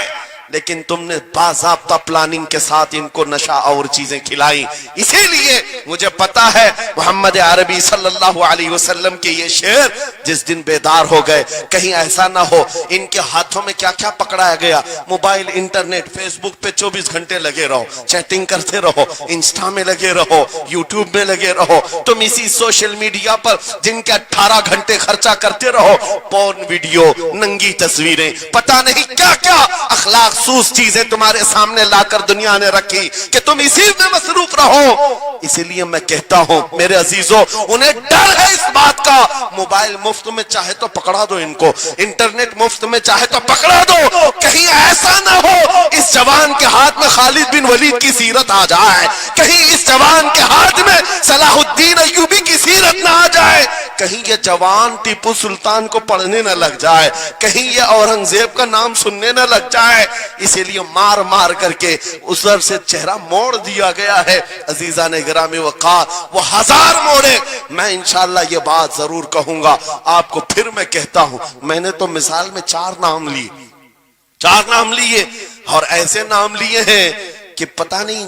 S1: لیکن تم نے باضابطہ پلاننگ کے ساتھ ان کو نشہ اور چیزیں کھلائی۔ اسی لیے مجھے پتا ہے محمد عربی صلی اللہ علیہ وسلم کے یہ شعر جس دن بیدار ہو گئے، کہیں ایسا نہ ہو ان کے ہاتھوں میں کیا کیا پکڑایا گیا، موبائل، انٹرنیٹ، فیس بک پہ 24 گھنٹے لگے رہو، چیٹنگ کرتے رہو، انسٹا میں لگے رہو، یوٹیوب میں لگے رہو، تم اسی سوشل میڈیا پر جن کے 18 گھنٹے خرچہ کرتے رہو، پورن ویڈیو، ننگی تصویریں، پتا نہیں کیا کیا اخلاق سوز چیزیں تمہارے سامنے لا کر دنیا نے رکھی کہ تم اسی میں مصروف رہو۔ اسی لیے میں کہتا ہوں میرے عزیزوں، انہیں ڈر ہے اس بات کا، موبائل مفت میں چاہے تو پکڑا دو ان کو، انٹرنیٹ مفت میں چاہے تو پکڑا دو، کہیں ایسا نہ ہو اس جوان کے ہاتھ میں خالد بن ولید کی سیرت آ جائے، کہیں اس جوان کے ہاتھ میں صلاح الدین ایوبی کی سیرت نہ آ جائے، کہیں یہ جوان ٹیپو سلطان کو پڑھنے نہ لگ جائے، کہیں یہ اورنگزیب کا نام سننے نہ لگ جائے۔ اسی لیے مار مار کر کے اس طرف سے چہرہ موڑ دیا گیا ہے۔ عزیزان گرامی وقار، وہ 1000 موڑے، میں انشاءاللہ یہ بات ضرور کہوں گا آپ کو، پھر میں کہتا ہوں میں نے تو مثال میں 4 نام لیے، 4 نام لیے، اور ایسے نام لیے ہیں کہ پتہ نہیں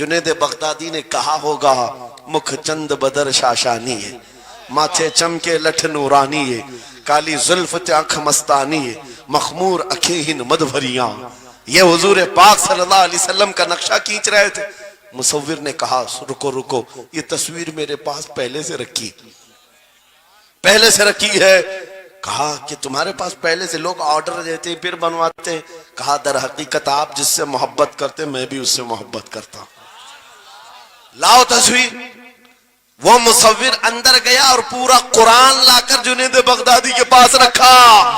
S1: جنید بغدادی نے کہا ہوگا مکھ چند بدر شاشانی ہے، ماتھے چمکے لٹھ نورانی ہے، کالی زلف تے آنکھ مستانی ہے، مخمور اکھیں ہن مدبھریاں. یہ حضور پاک صلی اللہ علیہ وسلم کا نقشہ کھینچ رہے تھے. مصور نے کہا رکو رکو، یہ تصویر میرے پاس پہلے سے رکھی ہے. کہا کہ تمہارے پاس پہلے سے لوگ آرڈر دیتے پھر بنواتے. کہا در حقیقت آپ جس سے محبت کرتے میں بھی اس سے محبت کرتا ہوں. لاؤ تصویر. وہ مصور اندر گیا اور پورا قرآن لا کر جنید بغدادی کے پاس رکھا.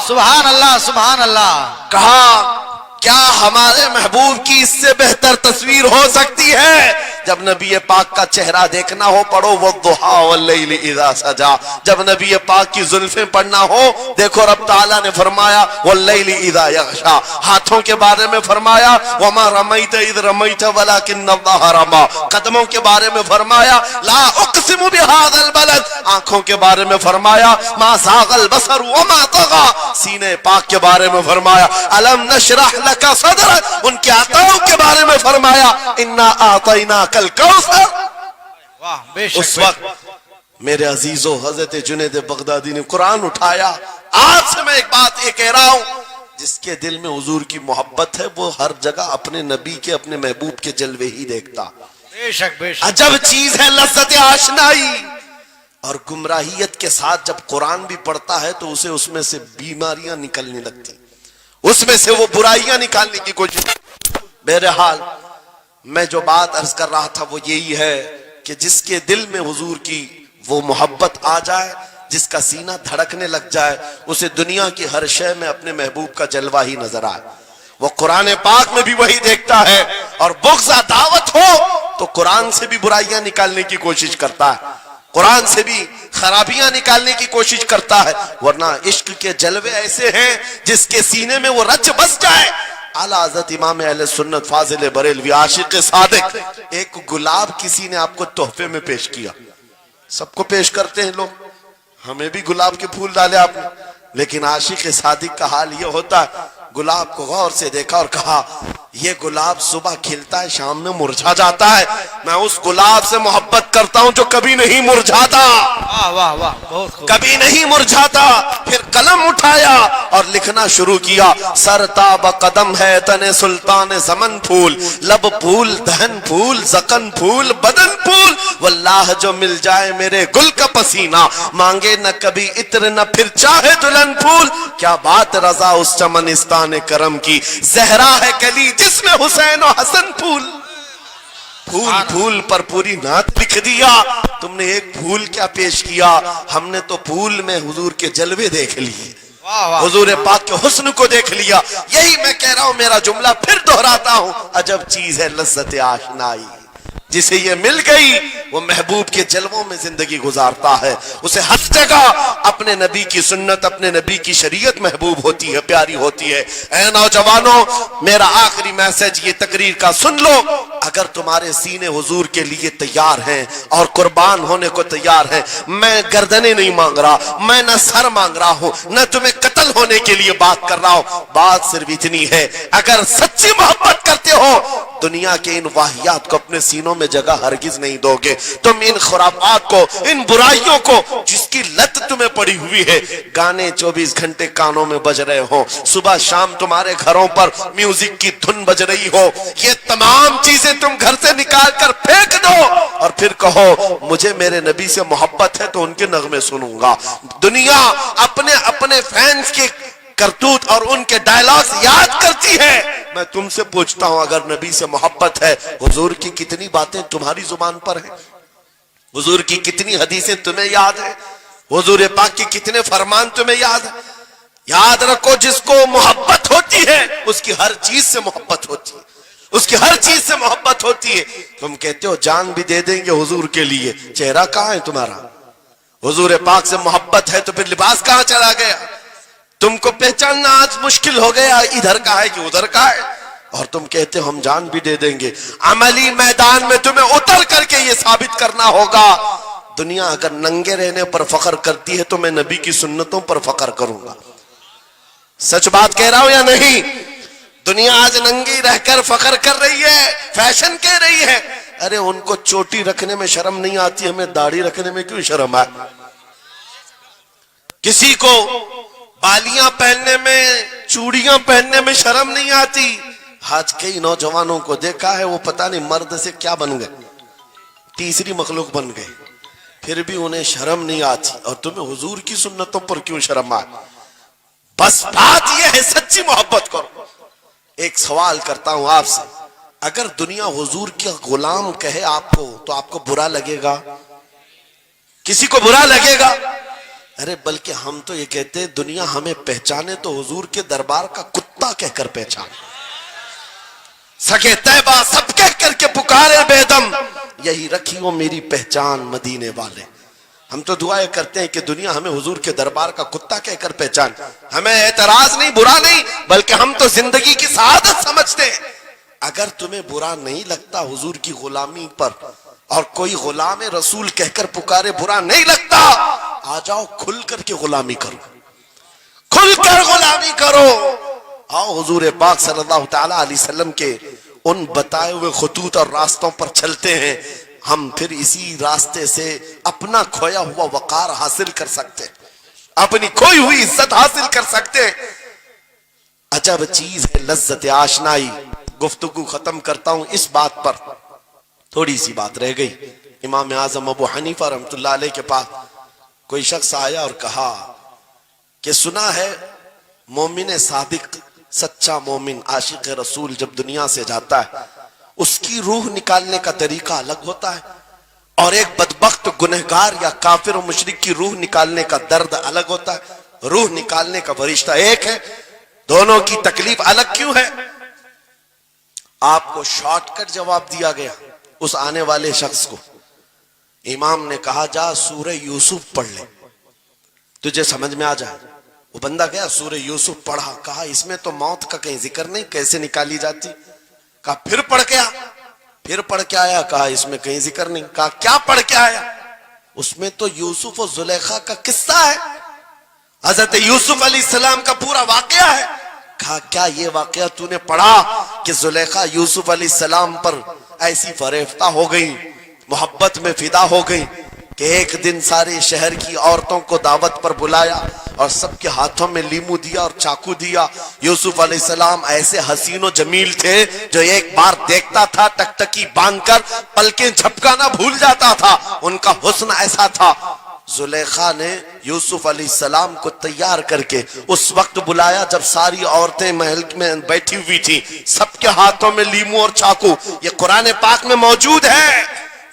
S2: سبحان اللہ سبحان اللہ.
S1: کہا کیا ہمارے محبوب کی اس سے بہتر تصویر ہو سکتی ہے؟ جب نبی پاک کا چہرہ دیکھنا ہو پڑھو والضحا واللیل اذا سجا. جب نبی پاک کی زلفیں پڑھنا ہو دیکھو رب تعالیٰ نے فرمایا واللیل اذا یغشا. ہاتھوں کے بارے میں فرمایا وما رمیت اذ رمیت ولکن اللہ رما. قدموں کے بارے میں فرمایا لا اقسم بهذا البلد. آنکھوں کے بارے میں فرمایا ما زاغ البصر وما طغى. سینے پاک کے بارے میں فرمایا الم نشرح لك صدرك. ان کے عطاؤں کے بارے میں فرمایا انا اعطیناک الکوثر.
S2: واہ بے شک.
S1: اس وقت میرے عزیزو حضرت جنید بغدادی نے قرآن اٹھایا. آج سے میں ایک بات یہ کہہ رہا ہوں، جس کے دل میں حضور کی محبت ہے وہ ہر جگہ اپنے نبی کے اپنے محبوب کے جلوے ہی دیکھتا.
S2: بے شک بے شک.
S1: عجب چیز ہے لذت آشنائی. اور گمراہیت کے ساتھ جب قرآن بھی پڑھتا ہے تو اسے اس میں سے بیماریاں نکلنے لگتی، اس میں سے وہ برائیاں نکالنے کی کوشش. بہرحال میں جو بات عرض کر رہا تھا وہ یہی ہے کہ جس کے دل میں حضور کی وہ محبت آ جائے، جس کا سینہ دھڑکنے لگ جائے، اسے دنیا کی ہر شے میں اپنے محبوب کا جلوہ ہی نظر آئے. وہ قرآن پاک میں بھی وہی دیکھتا ہے. اور بغض دعوت ہو تو قرآن سے بھی برائیاں نکالنے کی کوشش کرتا ہے، قرآن سے بھی خرابیاں نکالنے کی کوشش کرتا ہے. ورنہ عشق کے جلوے ایسے ہیں جس کے سینے میں وہ رچ بس جائے. اعلیٰ حضرت امام اہل سنت فاضل بریلوی عاشق صادق، ایک گلاب کسی نے آپ کو تحفے میں پیش کیا. سب کو پیش کرتے ہیں لوگ، ہمیں بھی گلاب کے پھول ڈالے آپ نے. لیکن عاشق صادق کا حال یہ ہوتا ہے گلاب کو غور سے دیکھا اور کہا یہ گلاب صبح کھلتا ہے شام میں مرجھا جاتا ہے، میں اس گلاب سے محبت کرتا ہوں جو کبھی نہیں مرجھاتا.
S2: واہ واہ واہ بہت خوب.
S1: کبھی نہیں مرجھاتا. پھر قلم اٹھایا اور لکھنا شروع کیا. سر تاب قدم ہے تن سلطان زمن پھول، لب پھول دہن پھول زکن پھول بدن پھول. واللہ جو مل جائے میرے گل کا پسینہ، مانگے نہ کبھی عطر نہ پھر چاہے دلہن پھول. کیا بات رضا اس چمنستان کرم کی، زہرا ہے کلی جس میں حسین و حسن پھول. پھول پھول پر پوری نعت لکھ دیا. تم نے ایک پھول کیا پیش کیا، ہم نے تو پھول میں حضور کے جلوے دیکھ لیے، حضور پاک کے حسن کو دیکھ لیا. یہی میں کہہ رہا ہوں، میرا جملہ پھر دہراتا ہوں، عجب چیز ہے لذت آشنائی. جسے یہ مل گئی وہ محبوب کے جلووں میں زندگی گزارتا ہے. اسے ہر جگہ اپنے نبی کی سنت اپنے نبی کی شریعت محبوب ہوتی ہے، پیاری ہوتی ہے. اے نوجوانوں، میرا آخری میسج یہ تقریر کا سن لو. اگر تمہارے سینے حضور کے لیے تیار ہیں اور قربان ہونے کو تیار ہیں، میں گردنیں نہیں مانگ رہا، میں نہ سر مانگ رہا ہوں، نہ تمہیں قتل ہونے کے لیے بات کر رہا ہوں. بات صرف اتنی ہے، اگر سچی محبت کرتے ہو دنیا کے ان واہیات کو اپنے سینوں میں جگہ ہرگز نہیں دو گے. تم ان خرافات کو، ان برائیوں کو جس کی لت تمہیں پڑی ہوئی ہے، گانے 24 گھنٹے کانوں میں بج رہے ہو، صبح شام تمہارے گھروں پر میوزک کی دھن بج رہی ہو، یہ تمام چیزیں تم گھر سے نکال کر پھینک دو اور پھر کہو مجھے میرے نبی سے محبت ہے تو ان کے نغمے سنوں گا. دنیا اپنے فینس کے کرتوت اور ان کے ڈائلاگز یاد کرتی ہے. میں تم سے پوچھتا ہوں، اگر نبی سے محبت ہے، حضور کی کتنی باتیں تمہاری زبان پر ہیں، حضور کی کتنی حدیثیں تمہیں یاد ہیں، حضور پاک کی کتنے فرمان تمہیں یاد ہیں. یاد رکھو جس کو محبت ہوتی ہے اس کی ہر چیز سے محبت ہوتی ہے، اس کی ہر چیز سے محبت ہوتی ہے. تم کہتے ہو جان بھی دے دیں گے حضور کے لیے، چہرہ کہاں ہے تمہارا؟ حضور پاک سے محبت ہے تو پھر لباس کہاں چلا گیا؟ تم کو پہچاننا آج مشکل ہو گیا ادھر کا ہے کہ ادھر کا ہے. اور تم کہتے ہو ہم جان بھی دے دیں گے. عملی میدان میں تمہیں اتر کر کے یہ ثابت کرنا ہوگا. دنیا اگر ننگے رہنے پر فخر کرتی ہے تو میں نبی کی سنتوں پر فخر کروں گا. سچ بات کہہ رہا ہوں یا نہیں؟ دنیا آج ننگی رہ کر فخر کر رہی ہے، فیشن کہہ رہی ہے. ارے ان کو چوٹی رکھنے میں شرم نہیں آتی، ہمیں داڑھی رکھنے میں کیوں شرم ہے؟ کسی کو بالیاں پہننے میں، چوڑیاں پہننے میں شرم نہیں آتی۔ آج کئی نوجوانوں کو دیکھا ہے وہ پتہ نہیں مرد سے کیا بن گئے، تیسری مخلوق بن گئے، پھر بھی انہیں شرم نہیں آتی، اور تمہیں حضور کی سنتوں پر کیوں شرم آئے؟ بس بات یہ ہے سچی محبت کرو۔ ایک سوال کرتا ہوں آپ سے، اگر دنیا حضور کے غلام کہے آپ کو تو آپ کو برا لگے گا؟ کسی کو برا لگے گا؟ ارے بلکہ ہم تو یہ کہتے ہیں دنیا ہمیں پہچانے تو حضور کے دربار کا کتا کہہ کر پہچانے، سگے طیبہ سب کہہ کر کے پکارے بے دم، یہی رکھی ہو میری پہچان مدینے والے۔ ہم تو دعائیں کرتے ہیں کہ دنیا ہمیں حضور کے دربار کا کتا کہہ کر پہچان، ہمیں اعتراض نہیں، برا نہیں، بلکہ ہم تو زندگی کی سعادت سمجھتے ہیں۔ اگر تمہیں برا نہیں لگتا حضور کی غلامی پر، اور کوئی غلام رسول کہہ کر پکارے برا نہیں لگتا، آ جاؤ کھل کر کے غلامی کرو، کھل کر غلامی کرو۔ آؤ حضور پاک صلی اللہ تعالی علیہ وسلم کے ان بتائے ہوئے خطوط اور راستوں پر چلتے ہیں، ہم پھر اسی راستے سے اپنا کھویا ہوا وقار حاصل کر سکتے، اپنی کھوئی ہوئی عزت حاصل کر سکتے۔ عجب چیز ہے لذت آشنائی۔ گفتگو ختم کرتا ہوں اس بات پر، تھوڑی سی بات رہ گئی۔ امام اعظم ابو حنیفہ رحمۃ اللہ علیہ کے پاس کوئی شخص آیا اور کہا کہ سنا ہے مومن صادق، سچا مومن عاشق رسول جب دنیا سے جاتا ہے اس کی روح نکالنے کا طریقہ الگ ہوتا ہے، اور ایک بدبخت گنہگار یا کافر و مشرک کی روح نکالنے کا درد الگ ہوتا ہے۔ روح نکالنے کا فرشتہ ایک ہے، دونوں کی تکلیف الگ کیوں ہے؟ آپ کو شارٹ کٹ جواب دیا گیا اس آنے والے شخص کو۔ امام نے کہا جا سورہ یوسف پڑھ لے، تجھے سمجھ میں آ جائے۔ وہ بندہ گیا سورہ یوسف پڑھا، کہا اس میں تو موت کا کہیں ذکر نہیں، کیسے نکالی جاتی؟ کہا پھر پڑھ کے آ، پھر پڑھ کے آیا، کہا اس میں کہیں ذکر نہیں۔ کہا کیا پڑھ کے آیا؟ اس میں تو یوسف و زلیخا کا قصہ ہے، حضرت یوسف علیہ السلام کا پورا واقعہ ہے۔ کہا کیا یہ واقعہ تو نے پڑھا کہ زلیخا یوسف علیہ السلام پر ایسی فریفتہ ہو گئی، محبت میں فدا ہو گئی کہ ایک دن سارے شہر کی عورتوں کو دعوت پر بلایا اور سب کے ہاتھوں میں لیمو دیا اور چاقو دیا۔ یوسف علیہ السلام ایسے حسین و جمیل تھے جو ایک بار دیکھتا تھا ٹکٹکی باندھ کر پلکیں جھپکانا بھول جاتا تھا، ان کا حسن ایسا تھا۔ زلیخا نے یوسف علیہ السلام کو تیار کر کے اس وقت بلایا جب ساری عورتیں محل میں بیٹھی ہوئی تھی، سب کے ہاتھوں میں لیمو اور چاقو، یہ قرآن پاک میں موجود ہے۔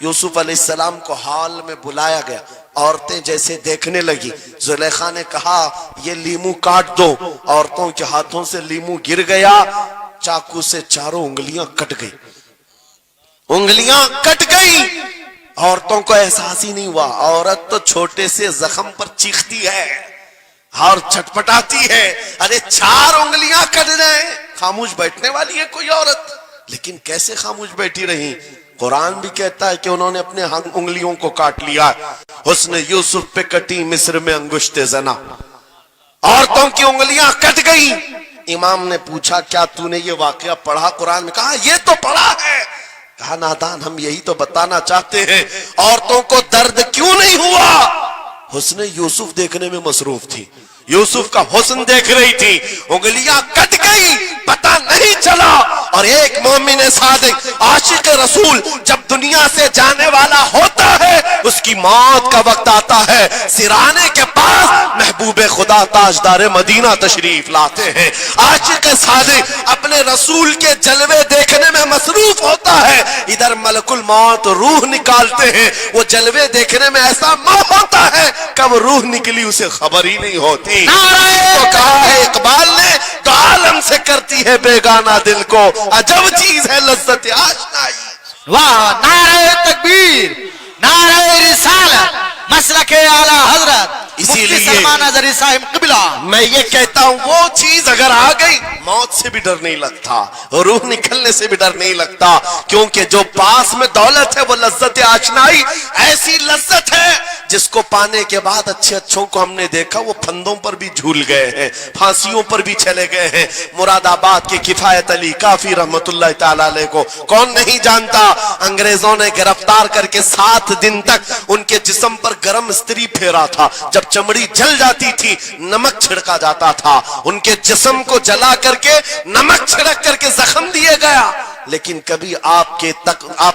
S1: یوسف علیہ السلام کو حال میں بلایا گیا، عورتیں جیسے دیکھنے لگی، زلیخا نے کہا یہ لیمو کاٹ دو، عورتوں کے ہاتھوں سے لیمو گر گیا، چاقو سے چاروں انگلیاں کٹ گئی، انگلیاں کٹ گئی۔ عورتوں کو احساس ہی نہیں ہوا، عورت تو چھوٹے سے زخم پر چیختی ہے اور چھٹپٹاتی ہے، ارے 4 انگلیاں کٹ گئے، خاموش بیٹھنے والی ہے کوئی عورت؟ لیکن کیسے خاموش بیٹھی رہی؟ قرآن بھی کہتا ہے کہ انہوں نے اپنے انگلیوں کو کاٹ لیا۔ حسن یوسف پہ کٹی مصر میں انگشت زنا، عورتوں کی انگلیاں کٹ گئی۔ امام نے پوچھا کیا تو نے یہ واقعہ پڑھا قرآن میں؟ کہا یہ تو پڑھا ہے۔ کہا نادان ہم یہی تو بتانا چاہتے ہیں، عورتوں کو درد کیوں نہیں ہوا؟ حسن یوسف دیکھنے میں مصروف تھی، یوسف کا حسن دیکھ رہی تھی، انگلیاں کٹ گئی، پتہ نہیں چلا۔ اور ایک مومن صادق عاشق رسول جب دنیا سے جانے والا ہوتا ہے، اس کی موت کا وقت آتا ہے، سرانے کے پاس محبوب خدا تاجدار مدینہ تشریف لاتے ہیں۔ عاشق صادق اپنے رسول کے جلوے دیکھنے میں مصروف ہوتا ہے، ادھر ملک الموت روح نکالتے ہیں، وہ جلوے دیکھنے میں ایسا موہ ہوتا ہے کب روح نکلی اسے خبر ہی نہیں ہوتی۔ تو کہا ہے اقبال نے تو عالم سے کرتی ہے بیگانہ دل کو، عجب چیز ہے لذت آشنائی۔
S2: واہ، نعرہ تکبیر، نعرہ رسالت، مسلک اعلی حضرت
S1: اسی
S2: مفتی
S1: لیے
S2: سلمان اظہری صاحب قبلہ۔
S1: میں یہ کہتا ہوں وہ چیز اگر آ گئی موت سے بھی ڈر نہیں لگتا، روح نکلنے سے بھی ڈر نہیں لگتا، کیونکہ جو پاس میں دولت ہے وہ لذت آشنائی، ایسی لذت ہے جس کو پانے کے بعد اچھے اچھوں کو ہم نے دیکھا وہ پھندوں پر بھی جھول گئے ہیں, پھانسیوں پر بھی چلے گئے ہیں. مراد آباد کے کفایت علی کافی رحمت اللہ تعالی علیہ کو کون نہیں جانتا؟ انگریزوں نے گرفتار کر کے 7 دن تک ان کے جسم پر گرم استری پھیرا تھا. جب چمڑی جل جاتی تھی نمک چھڑکا جاتا تھا, ان کے جسم کو جلا کر کے نمک چھڑک کر کے زخم دیے گیا, لیکن کبھی آپ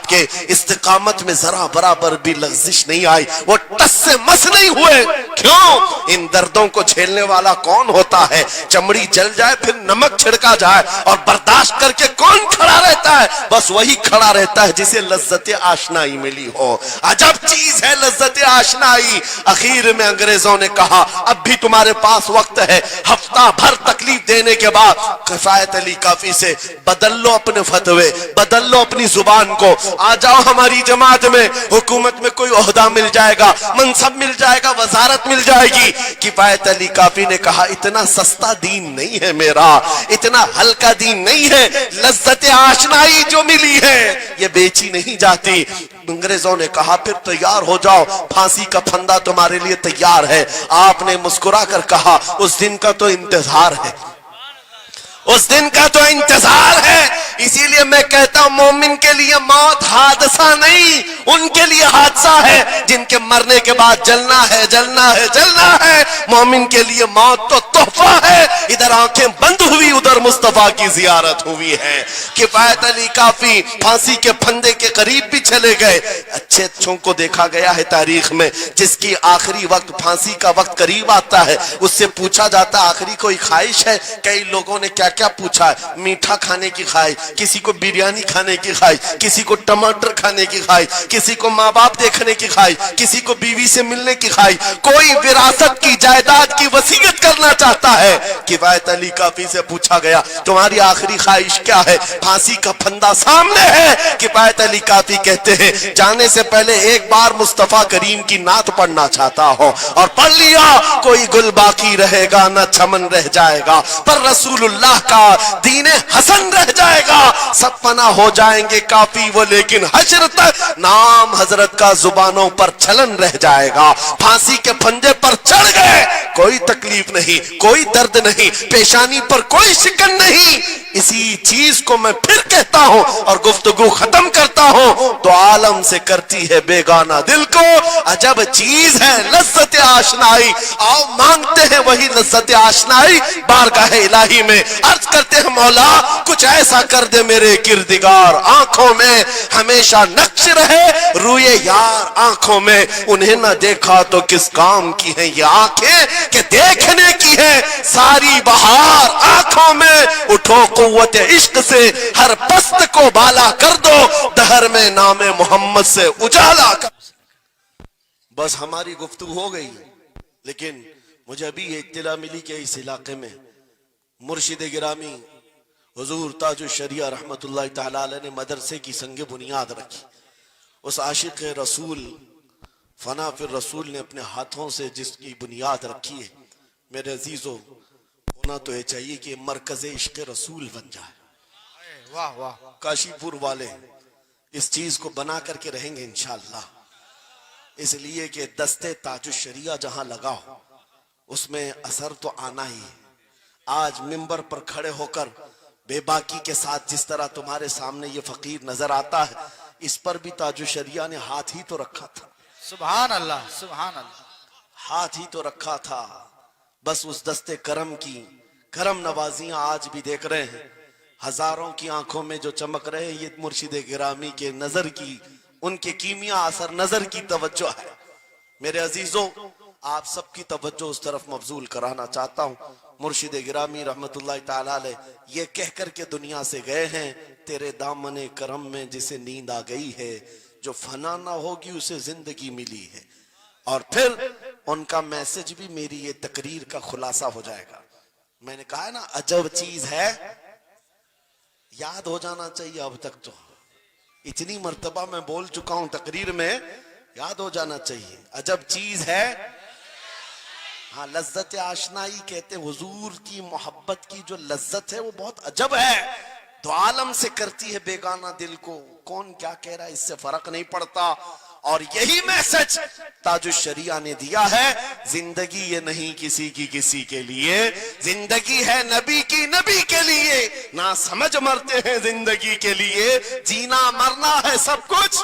S1: کے استقامت میں ذرا برابر بھی لغزش نہیں آئی, وہ ٹس سے مس نہیں ہوئے. کیوں؟ ان دردوں کو جھیلنے والا کون ہوتا ہے؟ چمڑی جل جائے پھر نمک چھڑکا جائے اور برداشت کر کے کون کھڑا رہتا ہے؟ بس وہی کھڑا رہتا ہے جسے لذت آشنائی ملی ہو. عجب چیز ہے لذت آشنائی. اخیر میں انگریزوں نے کہا اب بھی تمہارے پاس وقت ہے, ہفتہ بھر تکلیف دینے کے بعد کفایت علی کافی سے بدل لو اپنے فتوے, بدل لو اپنی زبان کو, آ جاؤ ہماری جماعت میں, حکومت میں کوئی عہدہ مل جائے گا, منصب مل جائے گا, وزارت مل جائے گی. کفایت علی کافی نے کہا اتنا سستا دین نہیں ہے میرا, اتنا ہلکا دین نہیں ہے. لذت آشنائی جو ملی ہے یہ بیچی نہیں جاتی. انگریزوں نے کہا پھر تیار ہو جاؤ, پھانسی کا پھندا تمہارے لیے تیار ہے. آپ نے مسکرا کر کہا اس دن کا تو انتظار ہے, اس دن کا تو انتظار ہے. اسی لیے میں کہتا ہوں مومن کے لیے موت حادثہ نہیں, ان کے لیے حادثہ ہے جن کے مرنے کے بعد جلنا ہے, جلنا ہے, جلنا ہے. مومن کے لیے موت تو تحفہ ہے. ادھر آنکھیں بند ہوئی, ادھر مصطفیٰ کی زیارت ہوئی ہے. کفایت علی کافی پھانسی کے پھندے کے قریب بھی چلے گئے. اچھے اچھوں کو دیکھا گیا ہے تاریخ میں, جس کی آخری وقت پھانسی کا وقت قریب آتا ہے اس سے پوچھا جاتا آخری کوئی خواہش ہے؟ کئی لوگوں نے کیا کیا پوچھا ہے, میٹھا کھانے کی خواہش, کسی کو بریانی کھانے کی خواہش, کسی کو ٹماٹر کھانے کی خواہش, کسی کو ماں باپ دیکھنے کی خواہش, کسی کو بیوی سے ملنے کی خواہش, کوئی وراثت کی جائیداد کی وصیت کرنا چاہتا ہے. کفایت علی کافی سے پوچھا گیا تمہاری آخری خواہش کیا ہے؟ پھانسی کا پھندا سامنے ہے. کفایت علی کافی کہتے ہیں جانے سے پہلے ایک بار مصطفیٰ کریم کی نعت پڑھنا چاہتا ہوں, اور پڑھ لیا کوئی گل باقی رہے گا نہ چمن رہ جائے گا, پر رسول اللہ کا دین حسن رہ جائے گا. سب فنا ہو جائیں گے کافی وہ, لیکن حشر تک نام حضرت کا زبانوں پر چلن رہ جائے گا. پھانسی کے پھندے پر چڑھ گئے, کوئی تکلیف نہیں, کوئی درد نہیں, پیشانی پر کوئی شکن نہیں. اسی چیز کو میں پھر کہتا ہوں اور گفتگو ختم کرتا ہوں, تو عالم سے کرتی ہے بیگانہ دل کو. عجب چیز ہے لذت آشنائی. آؤ مانگتے ہیں وہی لذت آشنائی بارگاہ الہی میں. عرض کرتے ہیں مولا کچھ ایسا کر دے میرے کردگار, آنکھوں میں ہمیشہ نقش رہے روئے یار آنکھوں میں. انہیں نہ دیکھا تو کس کام کی ہیں یہ آنکھیں کہ دیکھنے کی ہے ساری بہار آنکھوں میں. اٹھو قوت عشق سے ہر پست کو بالا کر دو, دہر میں نام محمد سے اجالا کر. بس ہماری گفتگو ہو گئی, لیکن مجھے ابھی یہ اطلاع ملی کہ اس علاقے میں مرشد گرامی حضور تاج الشریعہ رحمت اللہ تعالی علیہ نے مدرسے کی سنگ بنیاد رکھی. اس عاشق رسول فنا فی الرسول نے اپنے ہاتھوں سے جس کی بنیاد رکھی ہے, میرے عزیزو ہونا تو یہ چاہیے کہ مرکز عشق رسول بن جائے.
S2: واہ واہ,
S1: کاشی پور والے اس چیز کو بنا کر کے رہیں گے انشاءاللہ, اس لیے کہ دستے تاج الشریعہ جہاں لگا ہو اس میں اثر تو آنا ہی ہے. آج منبر پر کھڑے ہو کر بے باکی کے ساتھ جس طرح تمہارے سامنے یہ فقیر نظر آتا ہے, اس پر بھی تاج الشریعہ نے ہاتھ ہی تو رکھا تھا.
S2: سبحان اللہ, سبحان اللہ,
S1: ہاتھ ہی تو رکھا تھا. بس اس دستے کرم کی کرم نوازیاں آج بھی دیکھ رہے ہیں. ہزاروں کی آنکھوں میں جو چمک رہے ہیں یہ مرشد گرامی کے نظر کی, ان کے کیمیا اثر نظر کی توجہ ہے. میرے عزیزوں آپ سب کی توجہ اس طرف مبذول کرانا چاہتا ہوں. مرشد گرامی رحمت اللہ تعالی علیہ یہ کہہ کر کے دنیا سے گئے ہیں تیرے دامن کرم میں جسے نیند آ گئی ہے, جو فنا نہ ہوگی اسے زندگی ملی ہے. اور پھر ان کا میسج بھی میری یہ تقریر کا خلاصہ ہو جائے گا. میں نے کہا ہے نا عجب چیز ہے, یاد ہو جانا چاہیے. اب تک تو اتنی مرتبہ میں بول چکا ہوں تقریر میں, یاد ہو جانا چاہیے. عجب چیز ہے. ہاں لذت آشنائی کہتے ہیں, حضور کی محبت کی جو لذت ہے وہ بہت عجب ہے. دو عالم سے کرتی ہے بیگانہ دل کو, کون کیا کہہ رہا ہے اس سے فرق نہیں پڑتا. اور یہی میسج تاج الشریعہ نے دیا ہے، زندگی یہ نہیں کسی کی کسی کے لیے، زندگی ہے نبی کی نبی کے لیے، نہ سمجھ مرتے ہیں زندگی کے لیے، جینا مرنا ہے سب کچھ،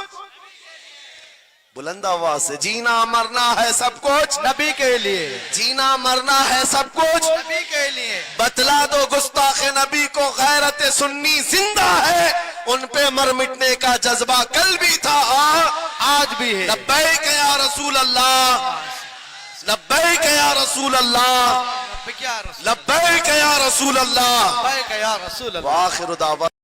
S1: بلند آواز سے، جینا مرنا ہے سب کچھ
S2: نبی کے لیے،
S1: جینا مرنا ہے سب کچھ
S2: نبی کے لیے،
S1: بتلا دو گستاخ نبی کو غیرت سنی زندہ ہے، ان پہ مر مٹنے کا جذبہ کل بھی تھا
S2: آج بھی ہے۔
S1: لبیک یا رسول اللہ، لبیک یا رسول اللہ،
S2: لبیک یا رسول
S1: لبیک یا رسول اللہ،
S2: لبیک یا رسول اللہ۔
S1: وآخر دعوانا